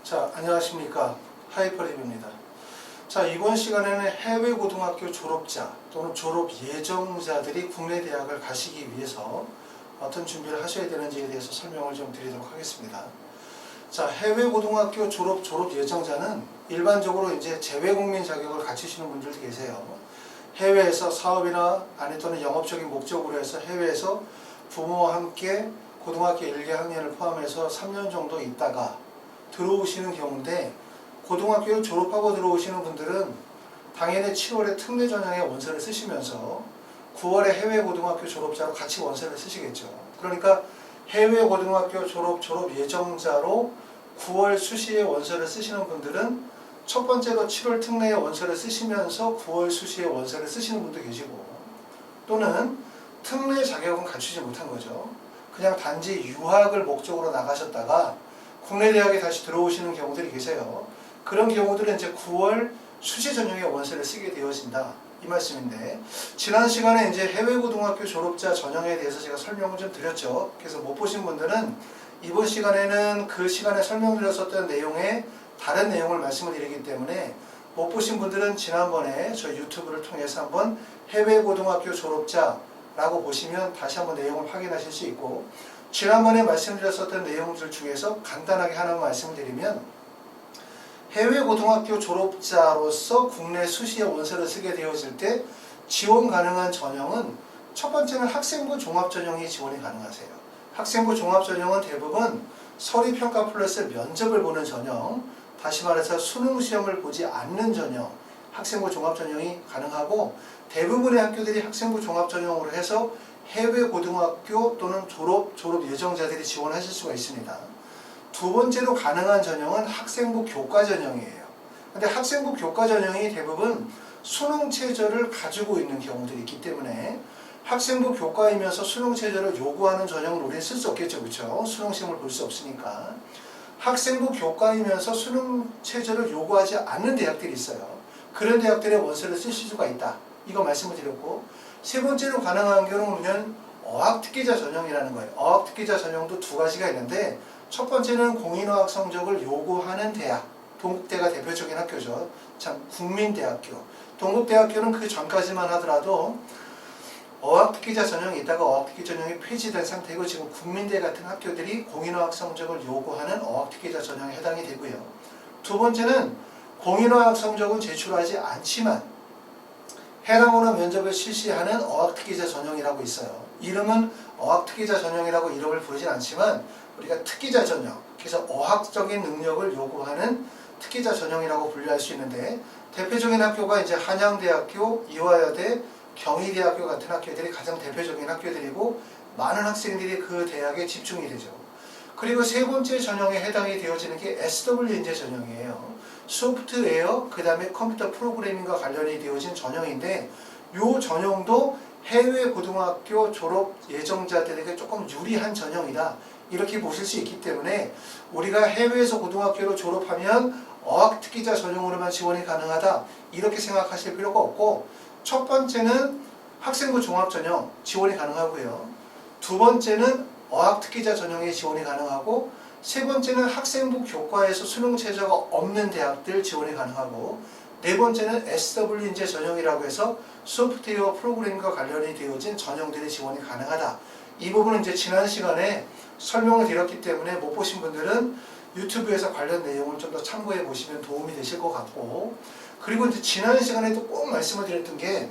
자, 안녕하십니까. 하이퍼립입니다. 자, 이번 시간에는 해외 고등학교 졸업자 또는 졸업 예정자들이 국내 대학을 가시기 위해서 어떤 준비를 하셔야 되는지에 대해서 설명을 좀 드리도록 하겠습니다. 자, 해외 고등학교 졸업 예정자는 일반적으로 이제 재외국민 자격을 갖추시는 분들도 계세요. 해외에서 사업이나 아니 또는 영업적인 목적으로 해서 해외에서 부모와 함께 고등학교 1, 2학년을 포함해서 3년 정도 있다가 들어오시는 경우인데, 고등학교를 졸업하고 들어오시는 분들은 당연히 7월에 특례 전형의 원서를 쓰시면서 9월에 해외 고등학교 졸업자로 같이 원서를 쓰시겠죠. 그러니까 해외 고등학교 졸업 예정자로 9월 수시에 원서를 쓰시는 분들은 첫 번째로 7월 특례의 원서를 쓰시면서 9월 수시에 원서를 쓰시는 분도 계시고, 또는 특례 자격은 갖추지 못한 거죠. 그냥 단지 유학을 목적으로 나가셨다가 국내 대학에 다시 들어오시는 경우들이 계세요. 그런 경우들은 이제 9월 수시 전형의 원서를 쓰게 되어진다, 이 말씀인데, 지난 시간에 이제 해외 고등학교 졸업자 전형에 대해서 제가 설명을 좀 드렸죠. 그래서 못 보신 분들은 이번 시간에는 그 시간에 설명드렸었던 내용에 다른 내용을 말씀을 드리기 때문에 못 보신 분들은 지난번에 저희 유튜브를 통해서 한번 해외 고등학교 졸업자라고 보시면 다시 한번 내용을 확인하실 수 있고, 지난번에 말씀드렸었던 내용들 중에서 간단하게 하나만 말씀을 드리면, 해외 고등학교 졸업자로서 국내 수시에 원서를 쓰게 되어질 때 지원 가능한 전형은, 첫 번째는 학생부 종합전형이 지원이 가능하세요. 학생부 종합전형은 대부분 서류평가 플러스 면접을 보는 전형, 다시 말해서 수능시험을 보지 않는 전형, 학생부 종합전형이 가능하고, 대부분의 학교들이 학생부 종합전형으로 해서 해외 고등학교 또는 졸업 예정자들이 지원하실 수가 있습니다. 두 번째로 가능한 전형은 학생부 교과 전형이에요. 근데 학생부 교과 전형이 대부분 수능 최저를 가지고 있는 경우들이 있기 때문에 학생부 교과이면서 수능 최저를 요구하는 전형을 우리는 쓸 수 없겠죠, 그렇죠? 수능 시험을 볼 수 없으니까. 학생부 교과이면서 수능 최저를 요구하지 않는 대학들이 있어요. 그런 대학들의 원서를 쓰실 수가 있다, 이거 말씀을 드렸고, 세 번째로 가능한 경우는 어학특기자 전형이라는 거예요. 어학특기자 전형도 두 가지가 있는데, 첫 번째는 공인어학 성적을 요구하는 대학, 동국대가 대표적인 학교죠. 참 국민대학교. 동국대학교는 그 전까지만 하더라도 어학특기자 전형이 있다가 어학특기 전형이 폐지된 상태고, 지금 국민대 같은 학교들이 공인어학 성적을 요구하는 어학특기자 전형에 해당이 되고요. 두 번째는 공인어학 성적은 제출하지 않지만 해당하는 면접을 실시하는 어학특기자 전형이라고 있어요. 이름은 어학특기자 전형이라고 이름을 부르진 않지만 우리가 특기자 전형, 그래서 어학적인 능력을 요구하는 특기자 전형이라고 분류할 수 있는데, 대표적인 학교가 이제 한양대학교, 이화여대, 경희대학교 같은 학교들이 가장 대표적인 학교들이고, 많은 학생들이 그 대학에 집중이 되죠. 그리고 세 번째 전형에 해당이 되어지는 게 SW 인재 전형이에요. 소프트웨어, 그 다음에 컴퓨터 프로그래밍과 관련이 되어진 전형인데, 이 전형도 해외 고등학교 졸업 예정자들에게 조금 유리한 전형이다, 이렇게 보실 수 있기 때문에 우리가 해외에서 고등학교로 졸업하면 어학특기자 전형으로만 지원이 가능하다, 이렇게 생각하실 필요가 없고, 첫 번째는 학생부 종합전형 지원이 가능하고요. 두 번째는 어학특기자 전형에 지원이 가능하고, 세 번째는 학생부 교과에서 수능 최저가 없는 대학들 지원이 가능하고, 네 번째는 SW 인재 전형이라고 해서 소프트웨어 프로그램과 관련이 되어진 전형들의 지원이 가능하다. 이 부분은 이제 지난 시간에 설명을 드렸기 때문에 못 보신 분들은 유튜브에서 관련 내용을 좀 더 참고해 보시면 도움이 되실 것 같고, 그리고 이제 지난 시간에도 꼭 말씀을 드렸던 게,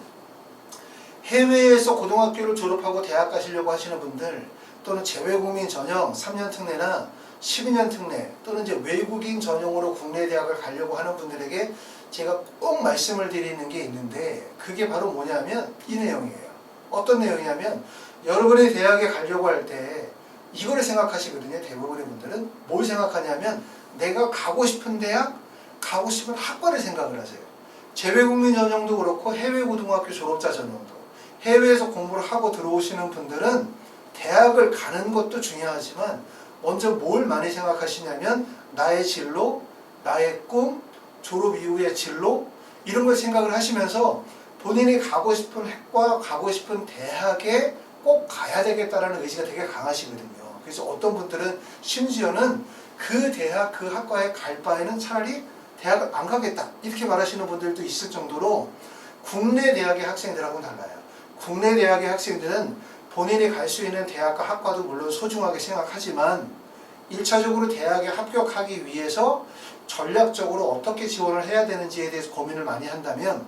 해외에서 고등학교를 졸업하고 대학 가시려고 하시는 분들, 또는 재외국민 전형 3년 특례나 12년 특례, 또는 이제 외국인 전형으로 국내 대학을 가려고 하는 분들에게 제가 꼭 말씀을 드리는 게 있는데, 그게 바로 뭐냐면 이 내용이에요. 어떤 내용이냐면, 여러분의 대학에 가려고 할 때 이거를 생각하시거든요. 대부분의 분들은 뭘 생각하냐면, 내가 가고 싶은 대학, 가고 싶은 학과를 생각을 하세요. 재외국민 전형도 그렇고 해외 고등학교 졸업자 전형도, 해외에서 공부를 하고 들어오시는 분들은 대학을 가는 것도 중요하지만 먼저 뭘 많이 생각하시냐면, 나의 진로, 나의 꿈, 졸업 이후의 진로, 이런 걸 생각을 하시면서 본인이 가고 싶은 학과, 가고 싶은 대학에 꼭 가야 되겠다라는 의지가 되게 강하시거든요. 그래서 어떤 분들은 심지어는 그 대학, 그 학과에 갈 바에는 차라리 대학을 안 가겠다 이렇게 말하시는 분들도 있을 정도로 국내 대학의 학생들하고는 달라요. 국내 대학의 학생들은 본인이 갈 수 있는 대학과 학과도 물론 소중하게 생각하지만 1차적으로 대학에 합격하기 위해서 전략적으로 어떻게 지원을 해야 되는지에 대해서 고민을 많이 한다면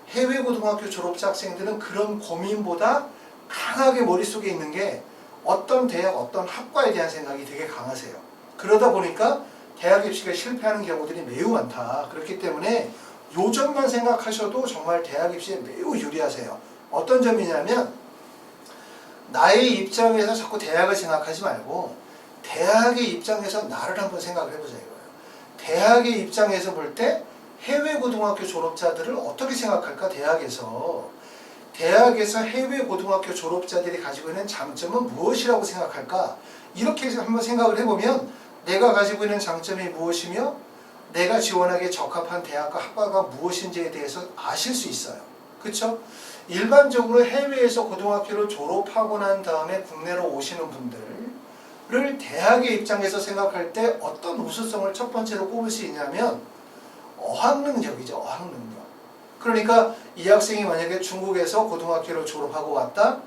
해외 고등학교 졸업자 학생들은 그런 고민보다 강하게 머릿속에 있는 게 어떤 대학, 어떤 학과에 대한 생각이 되게 강하세요. 그러다 보니까 대학 입시가 실패하는 경우들이 매우 많다. 그렇기 때문에 요 점만 생각하셔도 정말 대학 입시에 매우 유리하세요. 어떤 점이냐면 나의 입장에서 자꾸 대학을 생각하지 말고 대학의 입장에서 나를 한번 생각을 해보자 이거예요. 대학의 입장에서 볼 때 해외 고등학교 졸업자들을 어떻게 생각할까? 대학에서 해외 고등학교 졸업자들이 가지고 있는 장점은 무엇이라고 생각할까? 이렇게 한번 생각을 해보면 내가 가지고 있는 장점이 무엇이며 내가 지원하기에 적합한 대학과 학과가 무엇인지에 대해서 아실 수 있어요. 그렇죠? 일반적으로 해외에서 고등학교를 졸업하고 난 다음에 국내로 오시는 분들을 대학의 입장에서 생각할 때 어떤 우수성을 첫 번째로 꼽을 수 있냐면 어학능력이죠. 어학능력. 그러니까 이 학생이 만약에 중국에서 고등학교를 졸업하고 왔다.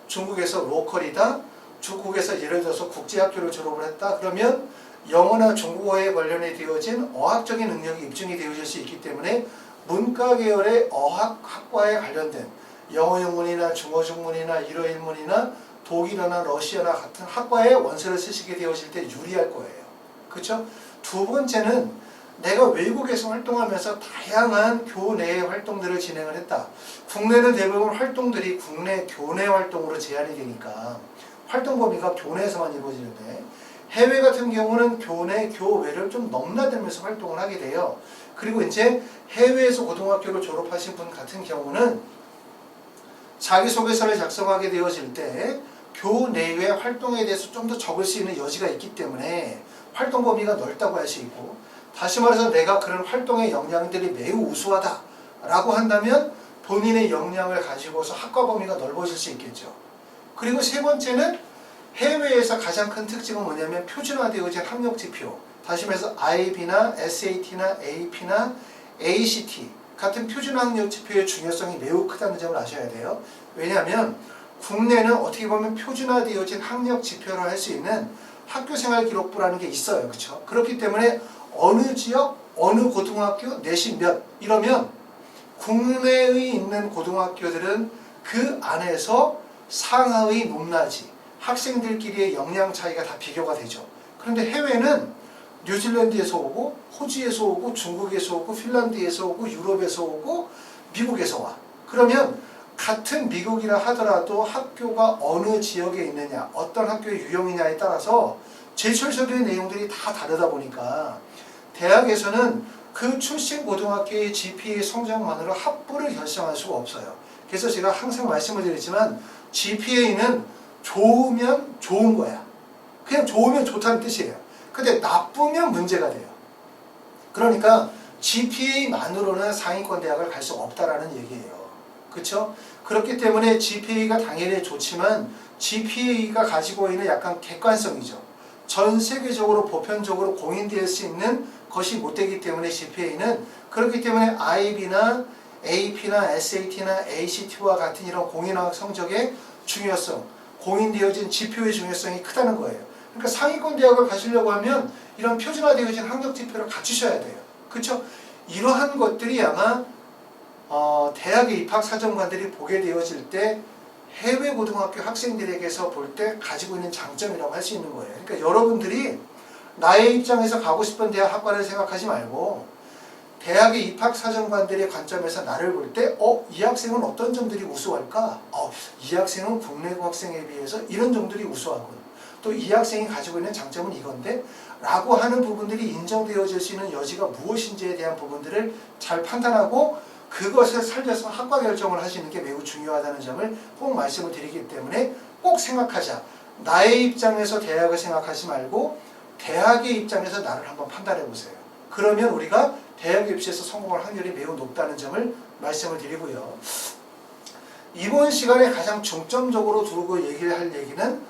중국에서 로컬이다. 중국에서 예를 들어서 국제학교를 졸업을 했다. 그러면 영어나 중국어에 관련해 되어진 어학적인 능력이 입증이 되어질 수 있기 때문에 문과 계열의 어학 학과에 관련된 영어 영문이나 중어 중문이나 일어 일문이나 독일어나 러시아나 같은 학과에 원서를 쓰시게 되어질 때 유리할 거예요. 그렇죠? 두 번째는 내가 외국에서 활동하면서 다양한 교내의 활동들을 진행을 했다. 국내는 대부분 활동들이 국내 교내 활동으로 제한이 되니까 활동 범위가 교내에서만 이루어지는데 해외 같은 경우는 교내, 교외를 좀 넘나들면서 활동을 하게 돼요. 그리고 이제 해외에서 고등학교를 졸업하신 분 같은 경우는 자기소개서를 작성하게 되어질 때 교내외 활동에 대해서 좀 더 적을 수 있는 여지가 있기 때문에 활동 범위가 넓다고 할 수 있고, 다시 말해서 내가 그런 활동의 역량들이 매우 우수하다 라고 한다면 본인의 역량을 가지고서 학과 범위가 넓어질 수 있겠죠. 그리고 세 번째는 해외에서 가장 큰 특징은 뭐냐면 표준화되어진 학력지표, 다시 말해서 IB나 SAT나 AP나 ACT 같은 표준 학력지표의 중요성이 매우 크다는 점을 아셔야 돼요. 왜냐하면 국내는 어떻게 보면 표준화되어진 학력지표를 할 수 있는 학교생활기록부라는 게 있어요. 그렇죠? 그렇기 때문에 어느 지역, 어느 고등학교, 내신 몇 이러면 국내에 있는 고등학교들은 그 안에서 상하의 높낮이, 학생들끼리의 역량 차이가 다 비교가 되죠. 그런데 해외는 뉴질랜드에서 오고 호주에서 오고 중국에서 오고 핀란드에서 오고 유럽에서 오고 미국에서 와. 그러면 같은 미국이라 하더라도 학교가 어느 지역에 있느냐, 어떤 학교의 유형이냐에 따라서 제출서류의 내용들이 다 다르다 보니까 대학에서는 그 출신 고등학교의 GPA 성적만으로 학부를 결정할 수가 없어요. 그래서 제가 항상 말씀을 드리지만 GPA는 좋으면 좋은 거야. 그냥 좋으면 좋다는 뜻이에요. 근데 나쁘면 문제가 돼요. 그러니까 GPA만으로는 상위권 대학을 갈 수 없다라는 얘기예요. 그렇죠? 그렇기 때문에 GPA가 당연히 좋지만 GPA가 가지고 있는 약간 객관성이죠. 전 세계적으로 보편적으로 공인될 수 있는 것이 못 되기 때문에 GPA는, 그렇기 때문에 IB나 AP나 SAT나 ACT와 같은 이런 공인학 성적의 중요성, 공인되어진 지표의 중요성이 크다는 거예요. 그러니까 상위권 대학을 가시려고 하면 이런 표준화되어진 학력 지표를 갖추셔야 돼요. 그렇죠? 이러한 것들이 아마 대학의 입학사정관들이 보게 되어질 때 해외 고등학교 학생들에게서 볼 때 가지고 있는 장점이라고 할 수 있는 거예요. 그러니까 여러분들이 나의 입장에서 가고 싶은 대학 학과를 생각하지 말고 대학의 입학사정관들의 관점에서 나를 볼 때 이 학생은 어떤 점들이 우수할까? 이 학생은 국내고 학생에 비해서 이런 점들이 우수하군. 또 이 학생이 가지고 있는 장점은 이건데? 라고 하는 부분들이 인정되어질 수 있는 여지가 무엇인지에 대한 부분들을 잘 판단하고 그것을 살려서 학과 결정을 하시는 게 매우 중요하다는 점을 꼭 말씀을 드리기 때문에 꼭 생각하자. 나의 입장에서 대학을 생각하지 말고 대학의 입장에서 나를 한번 판단해 보세요. 그러면 우리가 대학 입시에서 성공할 확률이 매우 높다는 점을 말씀을 드리고요. 이번 시간에 가장 중점적으로 두고 얘기를 할 얘기는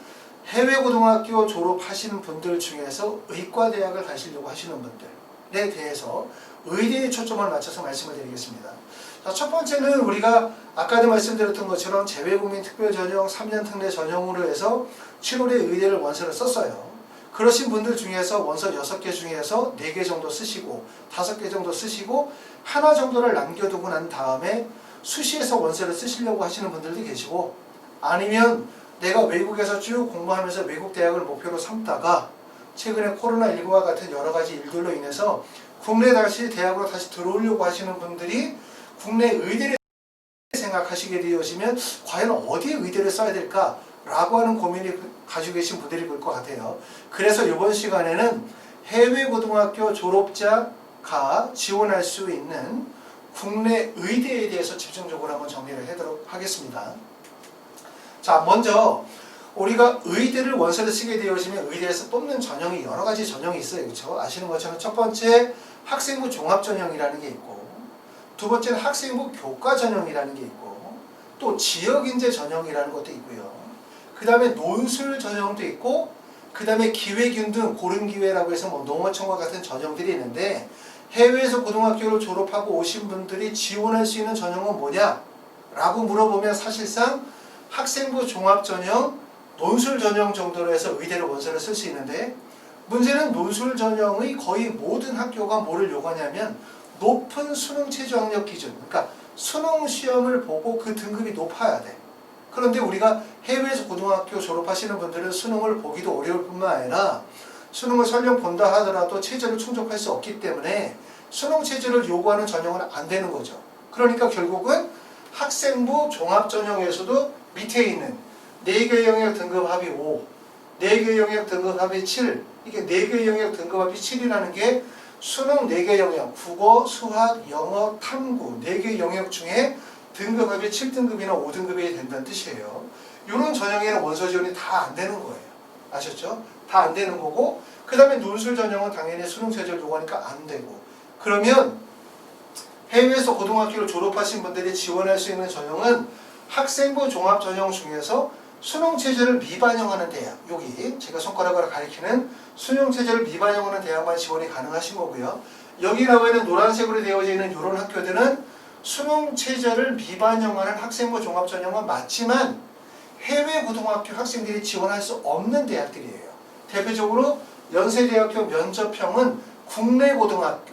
해외 고등학교 졸업하시는 분들 중에서 의과대학을 가시려고 하시는 분들에 대해서 의대에 초점을 맞춰서 말씀을 드리겠습니다. 자, 첫 번째는 우리가 아까도 말씀드렸던 것처럼 재외국민 특별전형 3년 특례 전형으로 해서 7월에 의대를 원서를 썼어요. 그러신 분들 중에서 원서 6개 중에서 4개 정도 쓰시고 5개 정도 쓰시고 하나 정도를 남겨두고 난 다음에 수시에서 원서를 쓰시려고 하시는 분들도 계시고, 아니면 내가 외국에서 쭉 공부하면서 외국 대학을 목표로 삼다가 최근에 코로나19와 같은 여러 가지 일들로 인해서 국내 다시 대학으로 다시 들어오려고 하시는 분들이 국내 의대를 생각하시게 되어지면 과연 어디에 의대를 써야 될까? 라고 하는 고민을 가지고 계신 분들이 볼 것 같아요. 그래서 이번 시간에는 해외 고등학교 졸업자가 지원할 수 있는 국내 의대에 대해서 집중적으로 한번 정리를 하도록 하겠습니다. 자, 먼저 우리가 의대를 원서를 쓰게 되어지면 의대에서 뽑는 전형이 여러 가지 전형이 있어요. 그렇죠? 아시는 것처럼 첫 번째 학생부 종합 전형이라는 게 있고, 두 번째는 학생부 교과 전형이라는 게 있고, 또 지역인재 전형이라는 것도 있고요. 그 다음에 논술 전형도 있고, 그 다음에 기회균 등 고른기회라고 해서 뭐 농어촌과 같은 전형들이 있는데, 해외에서 고등학교를 졸업하고 오신 분들이 지원할 수 있는 전형은 뭐냐? 라고 물어보면 사실상 학생부 종합 전형, 논술 전형 정도로 해서 의대를 원서를 쓸 수 있는데, 문제는 논술 전형의 거의 모든 학교가 뭐를 요구하냐면 높은 수능 최저 학력 기준, 그러니까 수능 시험을 보고 그 등급이 높아야 돼. 그런데 우리가 해외에서 고등학교 졸업하시는 분들은 수능을 보기도 어려울 뿐만 아니라 수능을 설령 본다 하더라도 최저를 충족할 수 없기 때문에 수능 최저를 요구하는 전형은 안 되는 거죠. 그러니까 결국은 학생부 종합 전형에서도 밑에 있는 4개 영역 등급 합이 5, 4개 영역 등급 합이 7, 이게 4개 영역 등급 합이 7이라는 게 수능 4개 영역, 국어, 수학, 영어, 탐구 4개 영역 중에 등급합이 7등급이나 5등급이 된다는 뜻이에요. 이런 전형에는 원서 지원이 다 안 되는 거예요. 아셨죠? 다 안 되는 거고, 그 다음에 논술 전형은 당연히 수능 최저를 요구하니까 안 되고, 그러면 해외에서 고등학교를 졸업하신 분들이 지원할 수 있는 전형은 학생부 종합 전형 중에서 수능 체제를 미반영하는 대학, 여기 제가 손가락으로 가리키는 수능 체제를 미반영하는 대학만 지원이 가능하신 거고요. 여기 나와 있는 노란색으로 되어져 있는 이런 학교들은 수능 체제를 미반영하는 학생부 종합 전형은 맞지만 해외 고등학교 학생들이 지원할 수 없는 대학들이에요. 대표적으로 연세대학교 면접형은 국내 고등학교,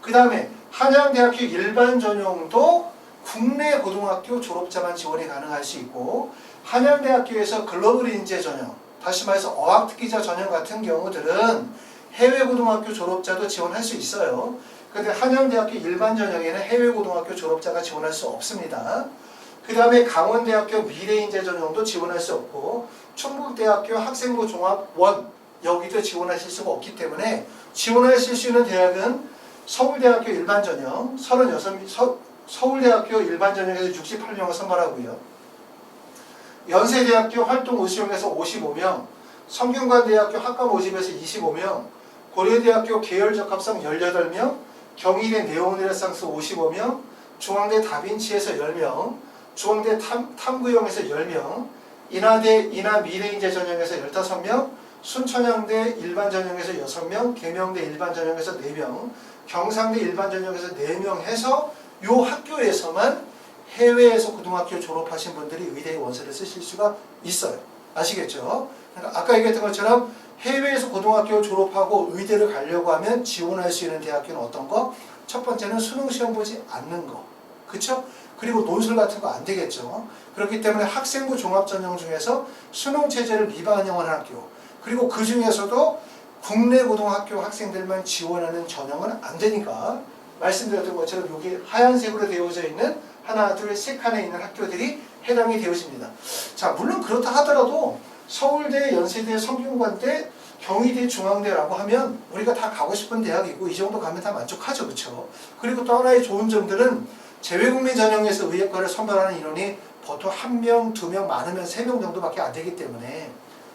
그 다음에 한양대학교 일반 전형도 국내 고등학교 졸업자만 지원이 가능할 수 있고, 한양대학교에서 글로벌 인재 전형, 다시 말해서 어학특기자 전형 같은 경우들은 해외 고등학교 졸업자도 지원할 수 있어요. 그런데 한양대학교 일반 전형에는 해외 고등학교 졸업자가 지원할 수 없습니다. 그 다음에 강원대학교 미래인재 전형도 지원할 수 없고, 충북대학교 학생부 종합 1 여기도 지원하실 수가 없기 때문에 지원하실 수 있는 대학은 서울대학교 일반 전형 36명, 서울대학교 일반 전형에서 68명을 선발하고요. 연세대학교 활동 우수형에서 55명, 성균관대학교 학과 모집에서 25명, 고려대학교 계열적합성 18명, 경희대 네오네르상스 55명, 중앙대 다빈치에서 10명, 중앙대 탐구형에서 10명, 인하대 인하 미래인재 전형에서 15명, 순천향대 일반 전형에서 6명, 계명대 일반 전형에서 4명, 경상대 일반 전형에서 4명 해서 이 학교에서만 해외에서 고등학교 졸업하신 분들이 의대에 원서를 쓰실 수가 있어요. 아시겠죠? 그러니까 아까 얘기했던 것처럼 해외에서 고등학교 졸업하고 의대를 가려고 하면 지원할 수 있는 대학교는 어떤 거? 첫 번째는 수능 시험 보지 않는 거. 그쵸? 그리고 논술 같은 거 안 되겠죠. 그렇기 때문에 학생부 종합 전형 중에서 수능 체제를 미반영한 학교, 그리고 그 중에서도 국내 고등학교 학생들만 지원하는 전형은 안 되니까 말씀드렸던 것처럼 여기 하얀색으로 되어져 있는 하나, 둘, 세 칸에 있는 학교들이 해당이 되어집니다. 자, 물론 그렇다 하더라도 서울대, 연세대, 성균관대, 경희대, 중앙대라고 하면 우리가 다 가고 싶은 대학이고 이 정도 가면 다 만족하죠. 그렇죠? 그리고 또 하나의 좋은 점들은 재외국민 전형에서 의예과를 선발하는 인원이 보통 1명, 2명, 많으면 3명 정도밖에 안 되기 때문에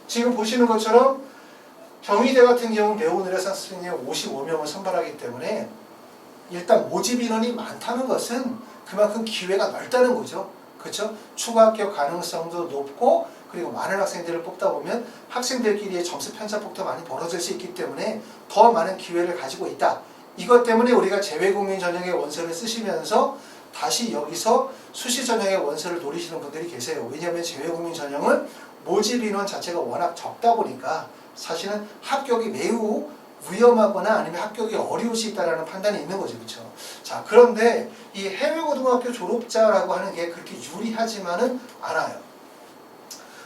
지금 보시는 것처럼 경희대 같은 경우는 네오네르상스에 55명을 선발하기 때문에 일단 모집 인원이 많다는 것은 그만큼 기회가 넓다는 거죠. 그렇죠? 추가 합격 가능성도 높고 그리고 많은 학생들을 뽑다 보면 학생들끼리의 점수 편차폭도 많이 벌어질 수 있기 때문에 더 많은 기회를 가지고 있다. 이것 때문에 우리가 재외국민 전형의 원서를 쓰시면서 다시 여기서 수시 전형의 원서를 노리시는 분들이 계세요. 왜냐하면 재외국민 전형은 모집 인원 자체가 워낙 적다 보니까 사실은 합격이 매우 위험하거나 아니면 합격이 어려울 수 있다는 판단이 있는 거죠. 그렇죠? 자, 그런데 이 해외고등학교 졸업자라고 하는 게 그렇게 유리하지만은 않아요.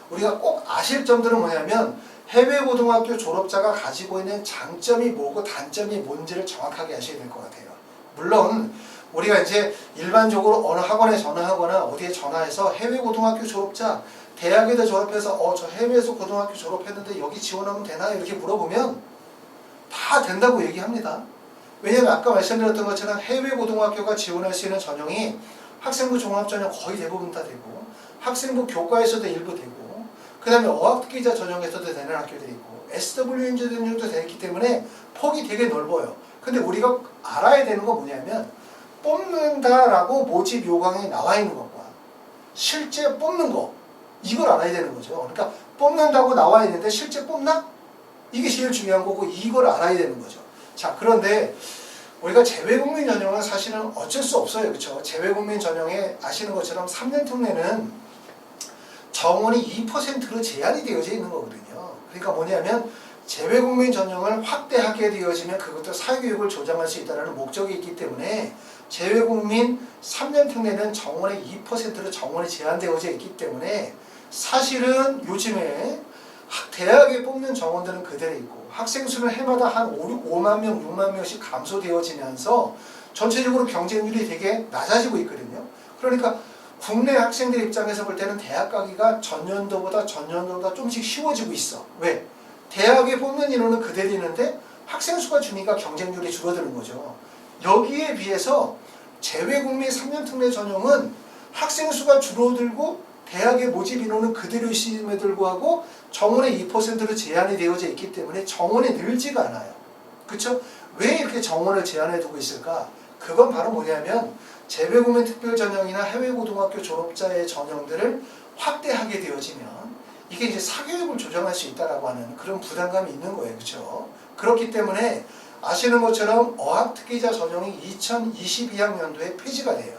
우리가 꼭 아실 점들은 뭐냐면 해외고등학교 졸업자가 가지고 있는 장점이 뭐고 단점이 뭔지를 정확하게 아셔야 될 것 같아요. 물론 우리가 이제 일반적으로 어느 학원에 전화하거나 어디에 전화해서 해외고등학교 졸업자 대학에도 졸업해서 저 해외에서 고등학교 졸업했는데 여기 지원하면 되나요? 이렇게 물어보면 다 된다고 얘기합니다. 왜냐하면 아까 말씀드렸던 것처럼 해외고등학교가 지원할 수 있는 전형이 학생부 종합전형 거의 대부분 다 되고 학생부 교과에서도 일부 되고 그 다음에 어학특기자 전형에서도 되는 학교들이 있고 SW 전형도 되기 때문에 폭이 되게 넓어요. 근데 우리가 알아야 되는 건 뭐냐면 뽑는다라고 모집 요강에 나와 있는 것과 실제 뽑는 거 이걸 알아야 되는 거죠. 그러니까 뽑는다고 나와 있는데 실제 뽑나? 이게 제일 중요한 거고 이걸 알아야 되는 거죠. 자, 그런데 우리가 재외국민 전형은 사실은 어쩔 수 없어요. 그렇죠? 재외국민 전형에 아시는 것처럼 3년 특례는 정원이 2%로 제한이 되어져 있는 거거든요. 그러니까 뭐냐면 재외국민 전형을 확대하게 되어지면 그것도 사교육을 조장할 수 있다는 목적이 있기 때문에 재외국민 3년 특례는 정원의 2%로 정원이 제한되어져 있기 때문에 사실은 요즘에 대학에 뽑는 정원들은 그대로 있고 학생 수는 해마다 한 5만 명, 6만 명씩 감소되어지면서 전체적으로 경쟁률이 되게 낮아지고 있거든요. 그러니까 국내 학생들 입장에서 볼 때는 대학 가기가 전년도보다 좀씩 쉬워지고 있어. 왜? 대학에 뽑는 인원은 그대로 있는데 학생 수가 주니까 경쟁률이 줄어드는 거죠. 여기에 비해서 재외국민 3년 특례 전형은 학생 수가 줄어들고 대학의 모집 인원은 그대로 있음에도 불구하고 정원의 2%로 제한이 되어져 있기 때문에 정원이 늘지가 않아요. 그렇죠? 왜 이렇게 정원을 제한해 두고 있을까? 그건 바로 뭐냐면 재외국민 특별전형이나 해외고등학교 졸업자의 전형들을 확대하게 되어지면 이게 이제 사교육을 조정할 수 있다라고 하는 그런 부담감이 있는 거예요. 그렇죠? 그렇기 때문에 아시는 것처럼 어학특기자 전형이 2022학년도에 폐지가 돼요.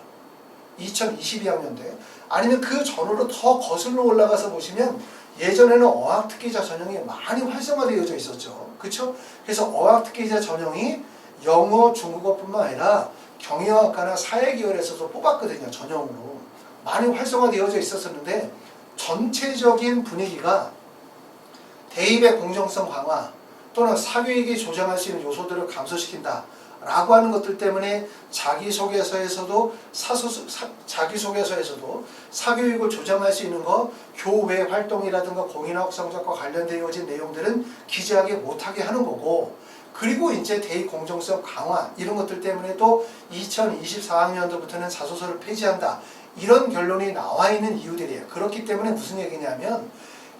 2022학년도에. 아니면 그 전으로 더 거슬러 올라가서 보시면 예전에는 어학특기자 전형이 많이 활성화되어져 있었죠. 그렇죠? 그래서 어학특기자 전형이 영어, 중국어뿐만 아니라 경영학과나 사회계열에서도 뽑았거든요. 전형으로. 많이 활성화되어져 있었는데 전체적인 분위기가 대입의 공정성 강화 또는 사교육이 조장할 수 있는 요소들을 감소시킨다 라고 하는 것들 때문에 자기소개서에서도 사교육을 조장할 수 있는 거 교외 활동이라든가 공인학 성적과 관련되어진 내용들은 기재하게 못하게 하는 거고 그리고 이제 대입 공정성 강화 이런 것들 때문에 또 2024학년도부터는 자소서를 폐지한다. 이런 결론이 나와 있는 이유들이에요. 그렇기 때문에 무슨 얘기냐면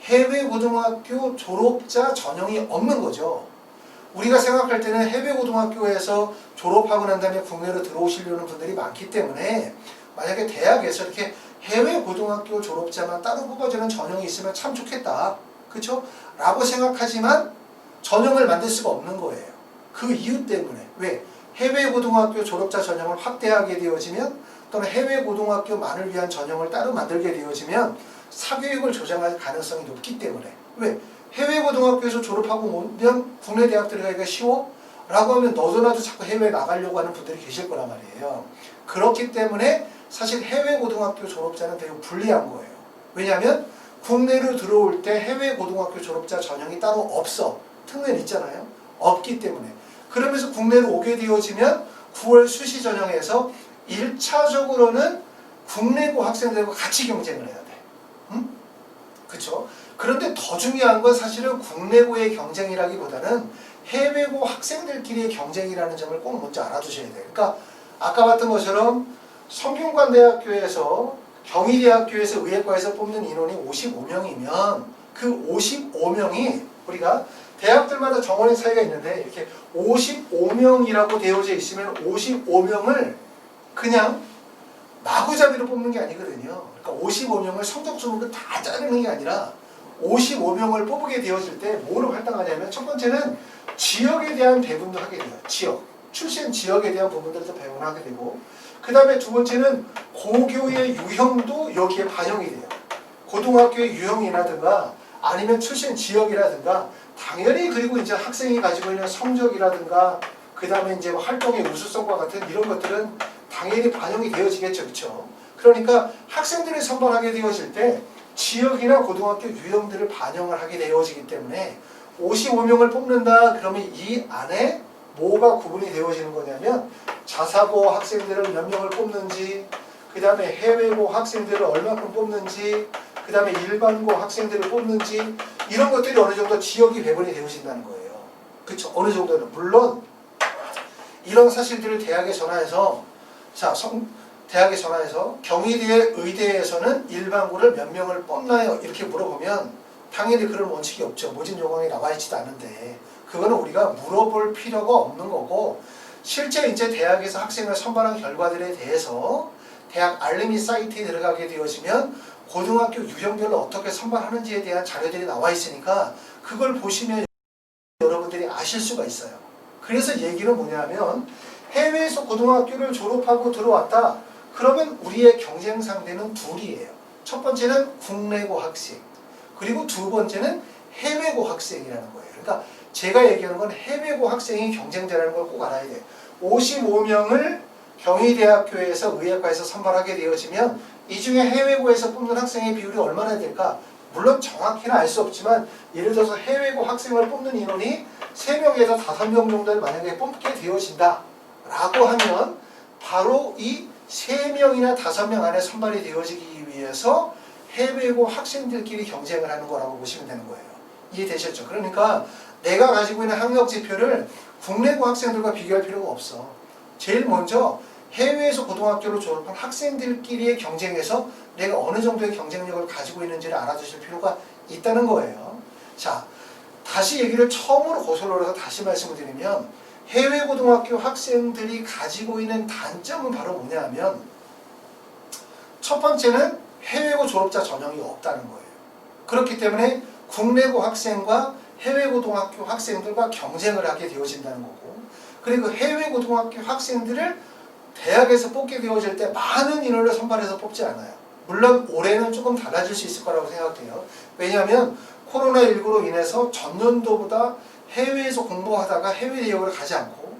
해외고등학교 졸업자 전형이 없는 거죠. 우리가 생각할 때는 해외고등학교에서 졸업하고 난 다음에 국내로 들어오시려는 분들이 많기 때문에 만약에 대학에서 이렇게 해외고등학교 졸업자만 따로 뽑아주는 전형이 있으면 참 좋겠다. 그렇죠? 라고 생각하지만 전형을 만들 수가 없는 거예요. 그 이유 때문에. 왜? 해외고등학교 졸업자 전형을 확대하게 되어지면 또는 해외고등학교만을 위한 전형을 따로 만들게 되어지면 사교육을 조장할 가능성이 높기 때문에. 왜? 해외고등학교에서 졸업하고 오면 국내 대학 들어가기가 쉬워? 라고 하면 너도 나도 자꾸 해외에 나가려고 하는 분들이 계실 거란 말이에요. 그렇기 때문에 사실 해외고등학교 졸업자는 되게 불리한 거예요. 왜냐하면 국내로 들어올 때 해외고등학교 졸업자 전형이 따로 없어. 특례는 있잖아요. 없기 때문에. 그러면서 국내로 오게 되어지면 9월 수시 전형에서 1차적으로는 국내고 학생들과 같이 경쟁을 해야 돼. 응? 그쵸? 그런데 더 중요한 건 사실은 국내고의 경쟁이라기보다는 해외고 학생들끼리의 경쟁이라는 점을 꼭 먼저 알아두셔야 돼요. 그러니까 아까 봤던 것처럼 성균관대학교에서 경희대학교에서 의예과에서 뽑는 인원이 55명이면 그 55명이 우리가 대학들마다 정원의 차이가 있는데 이렇게 55명이라고 되어져 있으면 55명을 그냥 마구잡이로 뽑는 게 아니거든요. 그러니까 55명을 성적 수목을 다 자르는 게 아니라 55명을 뽑게 되었을 때 뭐로 할당하냐면 첫 번째는 지역에 대한 배분도 하게 돼요. 지역, 출신 지역에 대한 부분들도 배분을 하게 되고 그 다음에 두 번째는 고교의 유형도 여기에 반영이 돼요. 고등학교의 유형이라든가 아니면 출신 지역이라든가 당연히 그리고 이제 학생이 가지고 있는 성적이라든가 그 다음에 이제 활동의 우수성과 같은 이런 것들은 당연히 반영이 되어지겠죠. 그렇죠? 그러니까 학생들이 선발하게 되어질 때 지역이나 고등학교 유형들을 반영을 하게 되어지기 때문에 55명을 뽑는다 그러면 이 안에 뭐가 구분이 되어지는 거냐면 자사고 학생들을 몇 명을 뽑는지 그 다음에 해외고 학생들을 얼마큼 뽑는지 그 다음에 일반고 학생들을 뽑는지 이런 것들이 어느 정도 지역이 배분이 되어진다는 거예요. 그렇죠? 어느 정도는 물론 이런 사실들을 대학에 전화해서 대학에 전화해서 경희대 의대에서는 일반고를 몇 명을 뽑나요? 이렇게 물어보면 당연히 그런 원칙이 없죠. 모집 요강에 나와 있지도 않은데 그거는 우리가 물어볼 필요가 없는 거고 실제 이제 대학에서 학생을 선발한 결과들에 대해서 대학 알림이 사이트에 들어가게 되어지면 고등학교 유형별로 어떻게 선발하는지에 대한 자료들이 나와 있으니까 그걸 보시면 여러분들이 아실 수가 있어요. 그래서 얘기는 뭐냐면 해외에서 고등학교를 졸업하고 들어왔다. 그러면 우리의 경쟁 상대는 둘이에요. 첫 번째는 국내고 학생, 그리고 두 번째는 해외고 학생이라는 거예요. 그러니까 제가 얘기하는 건 해외고 학생이 경쟁자라는 걸 꼭 알아야 돼요. 55명을 경희대학교에서 의예과에서 선발하게 되어지면 이 중에 해외고에서 뽑는 학생의 비율이 얼마나 될까? 물론 정확히는 알 수 없지만 예를 들어서 해외고 학생을 뽑는 인원이 3명에서 5명 정도를 만약에 뽑게 되어진다 라고 하면 바로 이 3명이나 5명 안에 선발이 되어지기 위해서 해외고 학생들끼리 경쟁을 하는 거라고 보시면 되는 거예요. 이해되셨죠? 그러니까 내가 가지고 있는 학력 지표를 국내고 학생들과 비교할 필요가 없어. 제일 먼저 해외에서 고등학교를 졸업한 학생들끼리의 경쟁에서 내가 어느 정도의 경쟁력을 가지고 있는지를 알아두실 필요가 있다는 거예요. 자, 다시 얘기를 처음으로 고솔로 해서 다시 말씀을 드리면 해외 고등학교 학생들이 가지고 있는 단점은 바로 뭐냐 하면 첫 번째는 해외고 졸업자 전형이 없다는 거예요. 그렇기 때문에 국내고 학생과 해외 고등학교 학생들과 경쟁을 하게 되어진다는 거고 그리고 해외 고등학교 학생들을 대학에서 뽑게 되어질 때 많은 인원을 선발해서 뽑지 않아요. 물론 올해는 조금 달라질 수 있을 거라고 생각해요. 왜냐하면 코로나19로 인해서 전년도보다 해외에서 공부하다가 해외 대학으로 가지 않고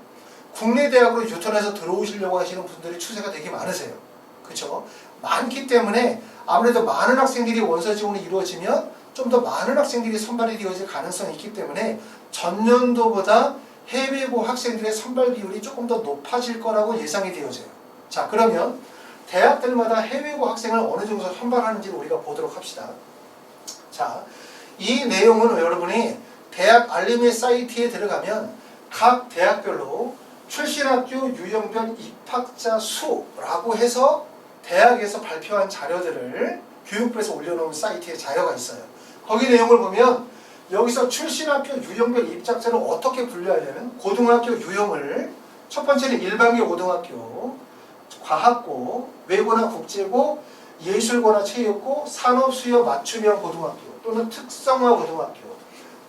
국내 대학으로 유턴해서 들어오시려고 하시는 분들이 추세가 되게 많으세요. 그렇죠? 많기 때문에 아무래도 많은 학생들이 원서 지원이 이루어지면 좀 더 많은 학생들이 선발이 되어질 가능성이 있기 때문에 전년도보다 해외고 학생들의 선발 비율이 조금 더 높아질 거라고 예상이 되어져요. 자, 그러면 대학들마다 해외고 학생을 어느 정도 선발하는지를 우리가 보도록 합시다. 자, 이 내용은 여러분이 대학 알림의 사이트에 들어가면 각 대학별로 출신 학교 유형별 입학자 수라고 해서 대학에서 발표한 자료들을 교육부에서 올려놓은 사이트에 자료가 있어요. 거기 내용을 보면 여기서 출신 학교 유형별 입학자를 어떻게 분류하냐면 고등학교 유형을 첫 번째는 일반계 고등학교, 과학고, 외고나 국제고, 예술고나 체육고, 산업수여 맞춤형 고등학교 또는 특성화 고등학교,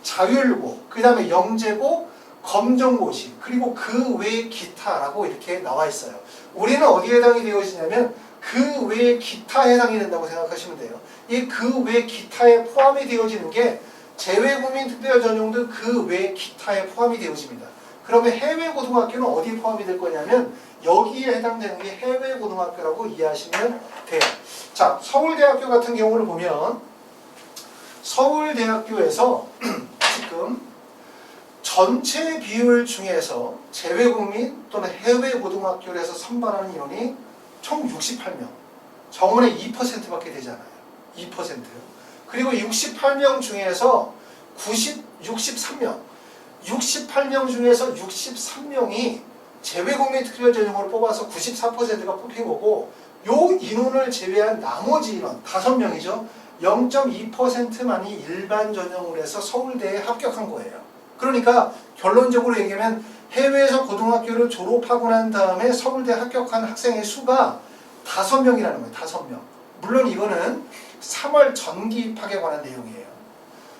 자율고, 그 다음에 영재고, 검정고시, 그리고 그 외 기타라고 이렇게 나와 있어요. 우리는 어디에 해당이 되어지냐면 그 외 기타에 해당이 된다고 생각하시면 돼요. 이 그 외 기타에 포함이 되어지는 게 재외국민 특별전형도 그 외 기타에 포함이 되어집니다. 그러면 해외 고등학교는 어디에 포함이 될 거냐면 여기에 해당되는 게 해외 고등학교라고 이해하시면 돼요. 자, 서울대학교 같은 경우를 보면 서울대학교에서 지금 전체 비율 중에서 재외국민 또는 해외 고등학교를 해서 선발하는 인원이 총 68명. 정원의 2%밖에 되지 않아요. 2%. 그리고 68명 중에서 63명. 68명 중에서 63명이 재외국민 특별전형으로 뽑아서 94%가 뽑힌 거고 요 인원을 제외한 나머지 인원 5명이죠. 0.2%만이 일반 전형으로 해서 서울대에 합격한 거예요. 그러니까 결론적으로 얘기하면 해외에서 고등학교를 졸업하고 난 다음에 서울대 합격한 학생의 수가 5명이라는 거예요. 5명. 물론 이거는 3월 전기 입학에 관한 내용이에요.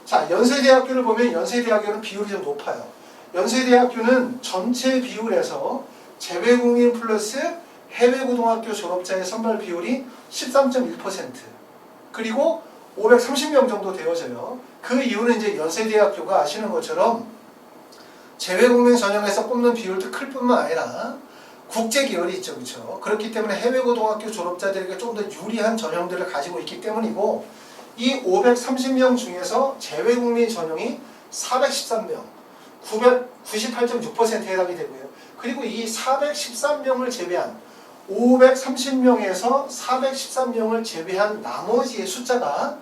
자, 연세대학교를 보면 연세대학교는 비율이 좀 높아요. 연세대학교는 전체 비율에서 재외국민 플러스 해외고등학교 졸업자의 선발 비율이 13.1%, 그리고 530명 정도 되어져요. 그 이유는 이제 연세대학교가 아시는 것처럼 재외국민 전형에서 뽑는 비율도 클 뿐만 아니라 국제 계열이 있죠. 그렇죠? 그렇기 때문에 해외고등학교 졸업자들에게 좀 더 유리한 전형들을 가지고 있기 때문이고, 이 530명 중에서 재외국민 전형이 413명, 98.6%에 해당이 되고요. 그리고 이 413명을 제외한 530명에서 413명을 제외한 나머지의 숫자가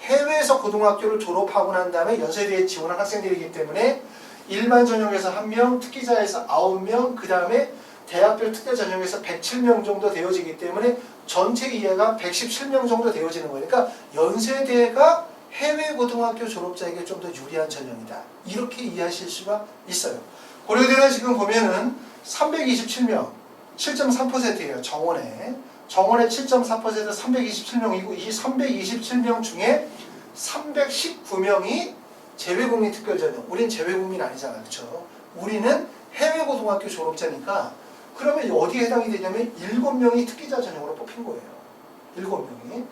해외에서 고등학교를 졸업하고 난 다음에 연세대에 지원한 학생들이기 때문에 일반 전형에서 1명, 특기자에서 9명, 그 다음에 대학별 특별 전형에서 107명 정도 되어지기 때문에 전체 이해가 117명 정도 되어지는 거예요. 그러니까 연세대가 해외 고등학교 졸업자에게 좀 더 유리한 전형이다. 이렇게 이해하실 수가 있어요. 고려대는 지금 보면은 327명, 7.3%예요. 정원에 7.4%, 327명이고 이 327명 중에 319명이 재외국민 특별전형. 우린 재외국민 아니잖아요. 그렇죠? 우리는 해외고등학교 졸업자니까 그러면 어디에 해당이 되냐면 7명이 특기자 전형으로 뽑힌 거예요. 7명이.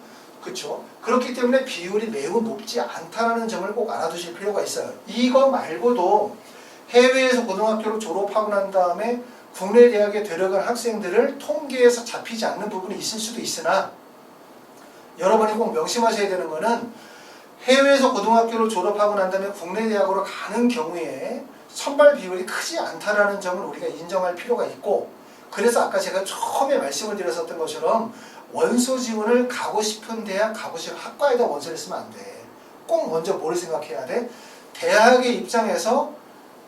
그렇죠? 그렇기 때문에 비율이 매우 높지 않다는 점을 꼭 알아두실 필요가 있어요. 이거 말고도 해외에서 고등학교를 졸업하고 난 다음에 국내 대학에 들어간 학생들을 통계에서 잡히지 않는 부분이 있을 수도 있으나, 여러분이 꼭 명심하셔야 되는 거는 해외에서 고등학교를 졸업하고 난 다음에 국내 대학으로 가는 경우에 선발 비율이 크지 않다는 점을 우리가 인정할 필요가 있고, 그래서 아까 제가 처음에 말씀을 드렸었던 것처럼 원서 지원을 가고 싶은 대학, 가고 싶은 학과에다 원서를 쓰면 안 돼. 꼭 먼저 뭘 생각해야 돼? 대학의 입장에서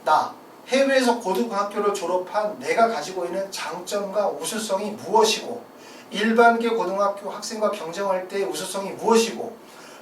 나 해외에서 고등학교를 졸업한 내가 가지고 있는 장점과 우수성이 무엇이고, 일반계 고등학교 학생과 경쟁할 때의 우수성이 무엇이고,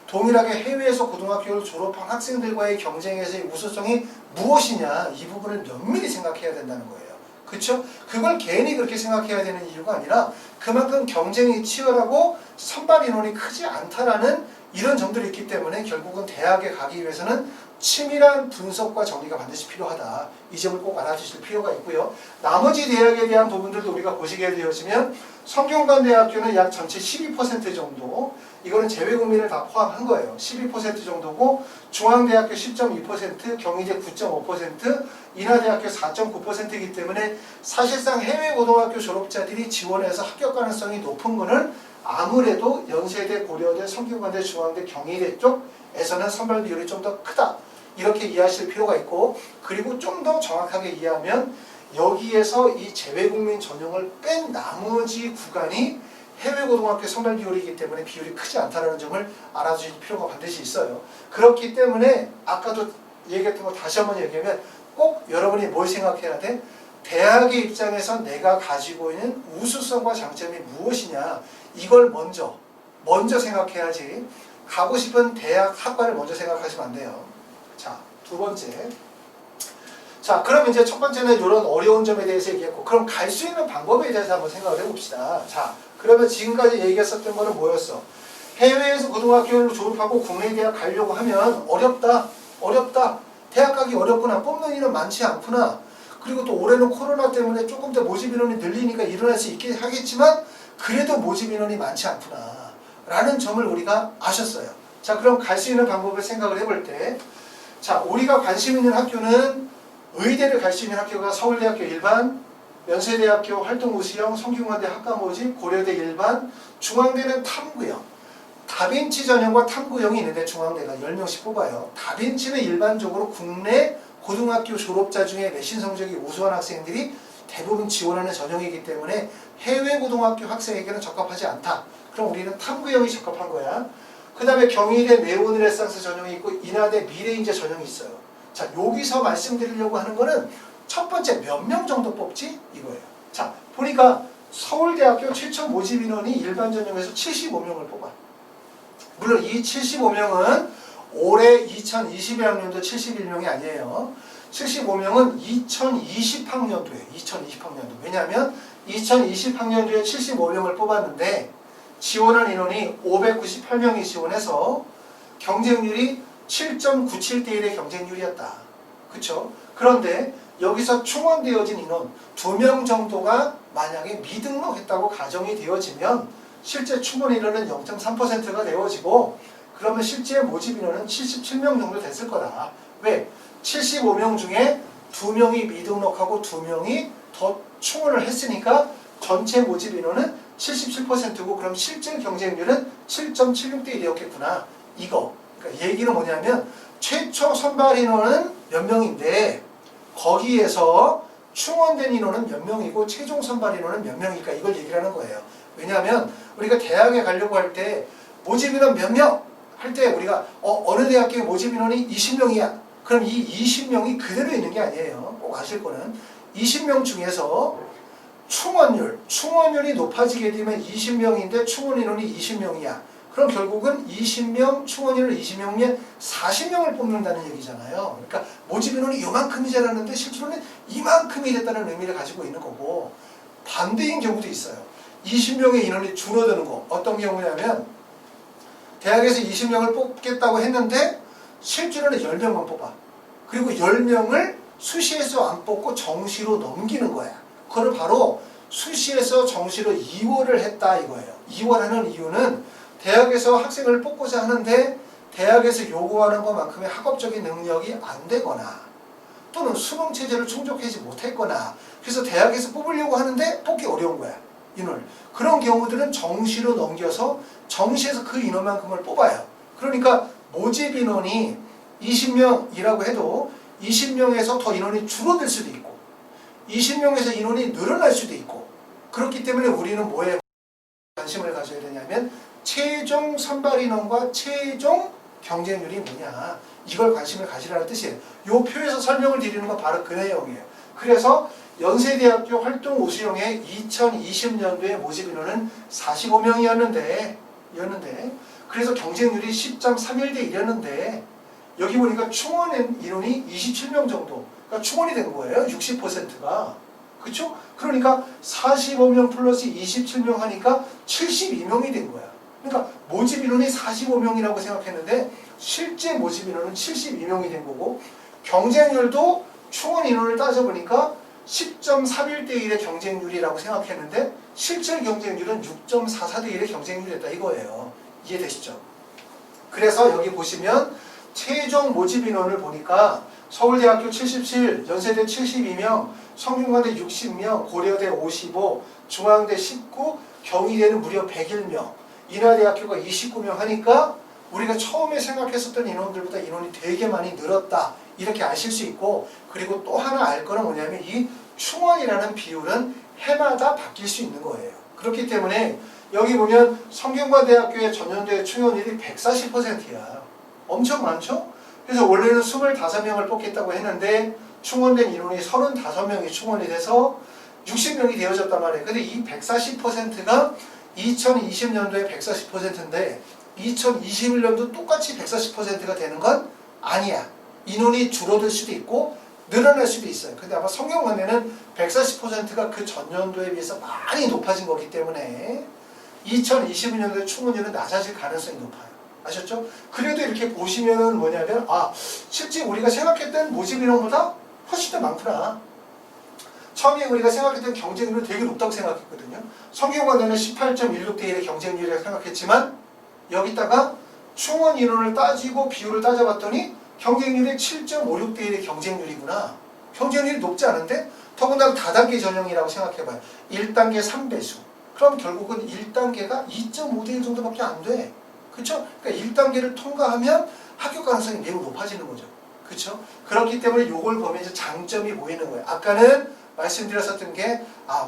동일하게 해외에서 고등학교를 졸업한 학생들과의 경쟁에서의 우수성이 무엇이냐, 이 부분을 면밀히 생각해야 된다는 거예요. 그렇죠? 그걸 괜히 그렇게 생각해야 되는 이유가 아니라 그만큼 경쟁이 치열하고 선발 인원이 크지 않다라는 이런 점들이 있기 때문에 결국은 대학에 가기 위해서는 치밀한 분석과 정리가 반드시 필요하다. 이 점을 꼭 알아주실 필요가 있고요. 나머지 대학에 대한 부분들도 우리가 보시게 되어지면 성균관대학교는 약 전체 12% 정도, 이거는 재외국민을 다 포함한 거예요. 12% 정도고, 중앙대학교 10.2%, 경희대 9.5%, 인하대학교 4.9%이기 때문에 사실상 해외 고등학교 졸업자들이 지원해서 합격 가능성이 높은 거는 아무래도 연세대, 고려대, 성균관대, 중앙대, 경희대 쪽에서는 선발 비율이 좀 더 크다. 이렇게 이해하실 필요가 있고, 그리고 좀 더 정확하게 이해하면 여기에서 이 재외국민 전형을 뺀 나머지 구간이 해외고등학교 선발 비율이기 때문에 비율이 크지 않다는 점을 알아주실 필요가 반드시 있어요. 그렇기 때문에 아까도 얘기했던 거 다시 한번 얘기하면 꼭 여러분이 뭘 생각해야 돼? 대학의 입장에서 내가 가지고 있는 우수성과 장점이 무엇이냐, 이걸 먼저 생각해야지 가고 싶은 대학 학과를 먼저 생각하시면 안 돼요. 자, 두 번째. 자, 그럼 이제 첫 번째는 이런 어려운 점에 대해서 얘기했고, 그럼 갈 수 있는 방법에 대해서 한번 생각을 해봅시다. 자, 그러면 지금까지 얘기했었던 거는 뭐였어? 해외에서 고등학교를 졸업하고 국내 대학 가려고 하면 어렵다. 대학 가기 어렵구나. 뽑는 일은 많지 않구나. 그리고 또 올해는 코로나 때문에 조금 더 모집 인원이 늘리니까 일어날 수 있긴 하겠지만 그래도 모집 인원이 많지 않구나 라는 점을 우리가 아셨어요. 자, 그럼 갈 수 있는 방법을 생각을 해볼 때, 자, 우리가 관심 있는 학교는 의대를 갈 수 있는 학교가 서울대학교 일반, 연세대학교 활동우수형, 성균관대 학과모집, 고려대 일반, 중앙대는 탐구형. 다빈치 전형과 탐구형이 있는데 중앙대가 10명씩 뽑아요. 다빈치는 일반적으로 국내 고등학교 졸업자 중에 내신 성적이 우수한 학생들이 대부분 지원하는 전형이기 때문에 해외 고등학교 학생에게는 적합하지 않다. 그럼 우리는 탐구형이 적합한 거야. 그 다음에 경희대 네오르네상스 전형이 있고 인하대 미래인재 전형이 있어요. 자, 여기서 말씀드리려고 하는 거는 첫 번째 몇 명 정도 뽑지? 이거예요. 자, 보니까 서울대학교 최초 모집 인원이 일반 전형에서 75명을 뽑아. 물론 이 75명은 올해 2021학년도 71명이 아니에요. 75명은 2020학년도에 2020학년도. 왜냐하면 2020학년도에 75명을 뽑았는데 지원한 인원이 598명이 지원해서 경쟁률이 7.97대 1의 경쟁률이었다. 그쵸? 그런데 여기서 충원되어진 인원 2명 정도가 만약에 미등록했다고 가정이 되어지면 실제 충원 인원은 0.3%가 되어지고 그러면 실제 모집 인원은 77명 정도 됐을 거다. 왜? 75명 중에 2명이 미등록하고 2명이 더 충원을 했으니까 전체 모집 인원은 77%고 그럼 실제 경쟁률은 7.76대 1이었겠구나. 이거. 그러니까 얘기는 뭐냐면 최초 선발 인원은 몇 명인데 거기에서 충원된 인원은 몇 명이고 최종 선발 인원은 몇 명일까 이걸 얘기를 하는 거예요. 왜냐하면 우리가 대학에 가려고 할 때 모집 인원 몇 명? 할 때 우리가 어느 대학교의 모집 인원이 20명이야. 그럼 이 20명이 그대로 있는 게 아니에요. 꼭 아실 거는 20명 중에서 충원율이 높아지게 되면 20명인데 충원 인원이 20명이야. 그럼 결국은 20명, 충원 인원 20명에 40명을 뽑는다는 얘기잖아요. 그러니까 모집 인원이 이만큼이 자랐는데 실제로는 이만큼이 됐다는 의미를 가지고 있는 거고 반대인 경우도 있어요. 20명의 인원이 줄어드는 거. 어떤 경우냐면 대학에서 20명을 뽑겠다고 했는데 실제로는 10명만 뽑아. 그리고 10명을 수시에서 안 뽑고 정시로 넘기는 거야. 그걸 바로 수시에서 정시로 이월을 했다 이거예요. 이월하는 이유는 대학에서 학생을 뽑고자 하는데 대학에서 요구하는 것만큼의 학업적인 능력이 안 되거나 또는 수능 체제를 충족하지 못했거나 그래서 대학에서 뽑으려고 하는데 뽑기 어려운 거야. 인원을. 그런 경우들은 정시로 넘겨서 정시에서 그 인원만큼을 뽑아요. 그러니까 모집 인원이 20명이라고 해도 20명에서 더 인원이 줄어들 수도 있고 20명에서 인원이 늘어날 수도 있고 그렇기 때문에 우리는 뭐에 관심을 가져야 되냐면 최종 선발 인원과 최종 경쟁률이 뭐냐 이걸 관심을 가지라는 뜻이에요. 이 표에서 설명을 드리는 건 바로 그 내용이에요. 그래서 연세대학교 활동 우수형의 2020년도에 모집 인원은 45명이었는데 그래서 경쟁률이 10.31대 1이었는데 여기 보니까 충원 인원이 27명 정도 그러니까 충원이 된 거예요. 60%가. 그렇죠? 그러니까 45명 플러스 27명 하니까 72명이 된 거야. 그러니까 모집 인원이 45명이라고 생각했는데 실제 모집 인원은 72명이 된 거고 경쟁률도 충원 인원을 따져보니까 10.31대 1의 경쟁률이라고 생각했는데 실제 경쟁률은 6.44대 1의 경쟁률이었다 이거예요. 이해되시죠? 그래서 여기 보시면 최종 모집 인원을 보니까 서울대학교 77, 연세대 72명, 성균관대 60명, 고려대 55, 중앙대 19, 경희대는 무려 101명, 인하대학교가 29명 하니까 우리가 처음에 생각했었던 인원들보다 인원이 되게 많이 늘었다 이렇게 아실 수 있고 그리고 또 하나 알 거는 뭐냐면 이 충원이라는 비율은 해마다 바뀔 수 있는 거예요. 그렇기 때문에 여기 보면 성균관대학교의 전년도의 충원율이 140%야. 엄청 많죠? 그래서 원래는 25명을 뽑겠다고 했는데 충원된 인원이 35명이 충원이 돼서 60명이 되어졌단 말이에요. 근데 이 140%가 2020년도에 140%인데 2021년도 똑같이 140%가 되는 건 아니야. 인원이 줄어들 수도 있고 늘어날 수도 있어요. 근데 아마 성균관대는 140%가 그 전년도에 비해서 많이 높아진 거기 때문에 2021년도에 충원율은 낮아질 가능성이 높아요. 아셨죠? 그래도 이렇게 보시면은 뭐냐면 실제 우리가 생각했던 모집 인원보다 훨씬 더 많구나. 처음에 우리가 생각했던 경쟁률은 되게 높다고 생각했거든요. 성균관대는 18.16대 1의 경쟁률이라고 생각했지만 여기다가 충원 인원을 따지고 비율을 따져봤더니 경쟁률이 7.56대 1의 경쟁률이구나. 경쟁률이 높지 않은데 더군다나 다단계 전형이라고 생각해봐요. 1단계 3배수. 그럼 결국은 1단계가 2.5대 1 정도밖에 안 돼. 그렇죠? 그러니까 1단계를 통과하면 합격 가능성이 매우 높아지는 거죠. 그렇죠? 그렇기 때문에 이걸 보면 이제 장점이 보이는 거예요. 아까는 말씀드렸었던 게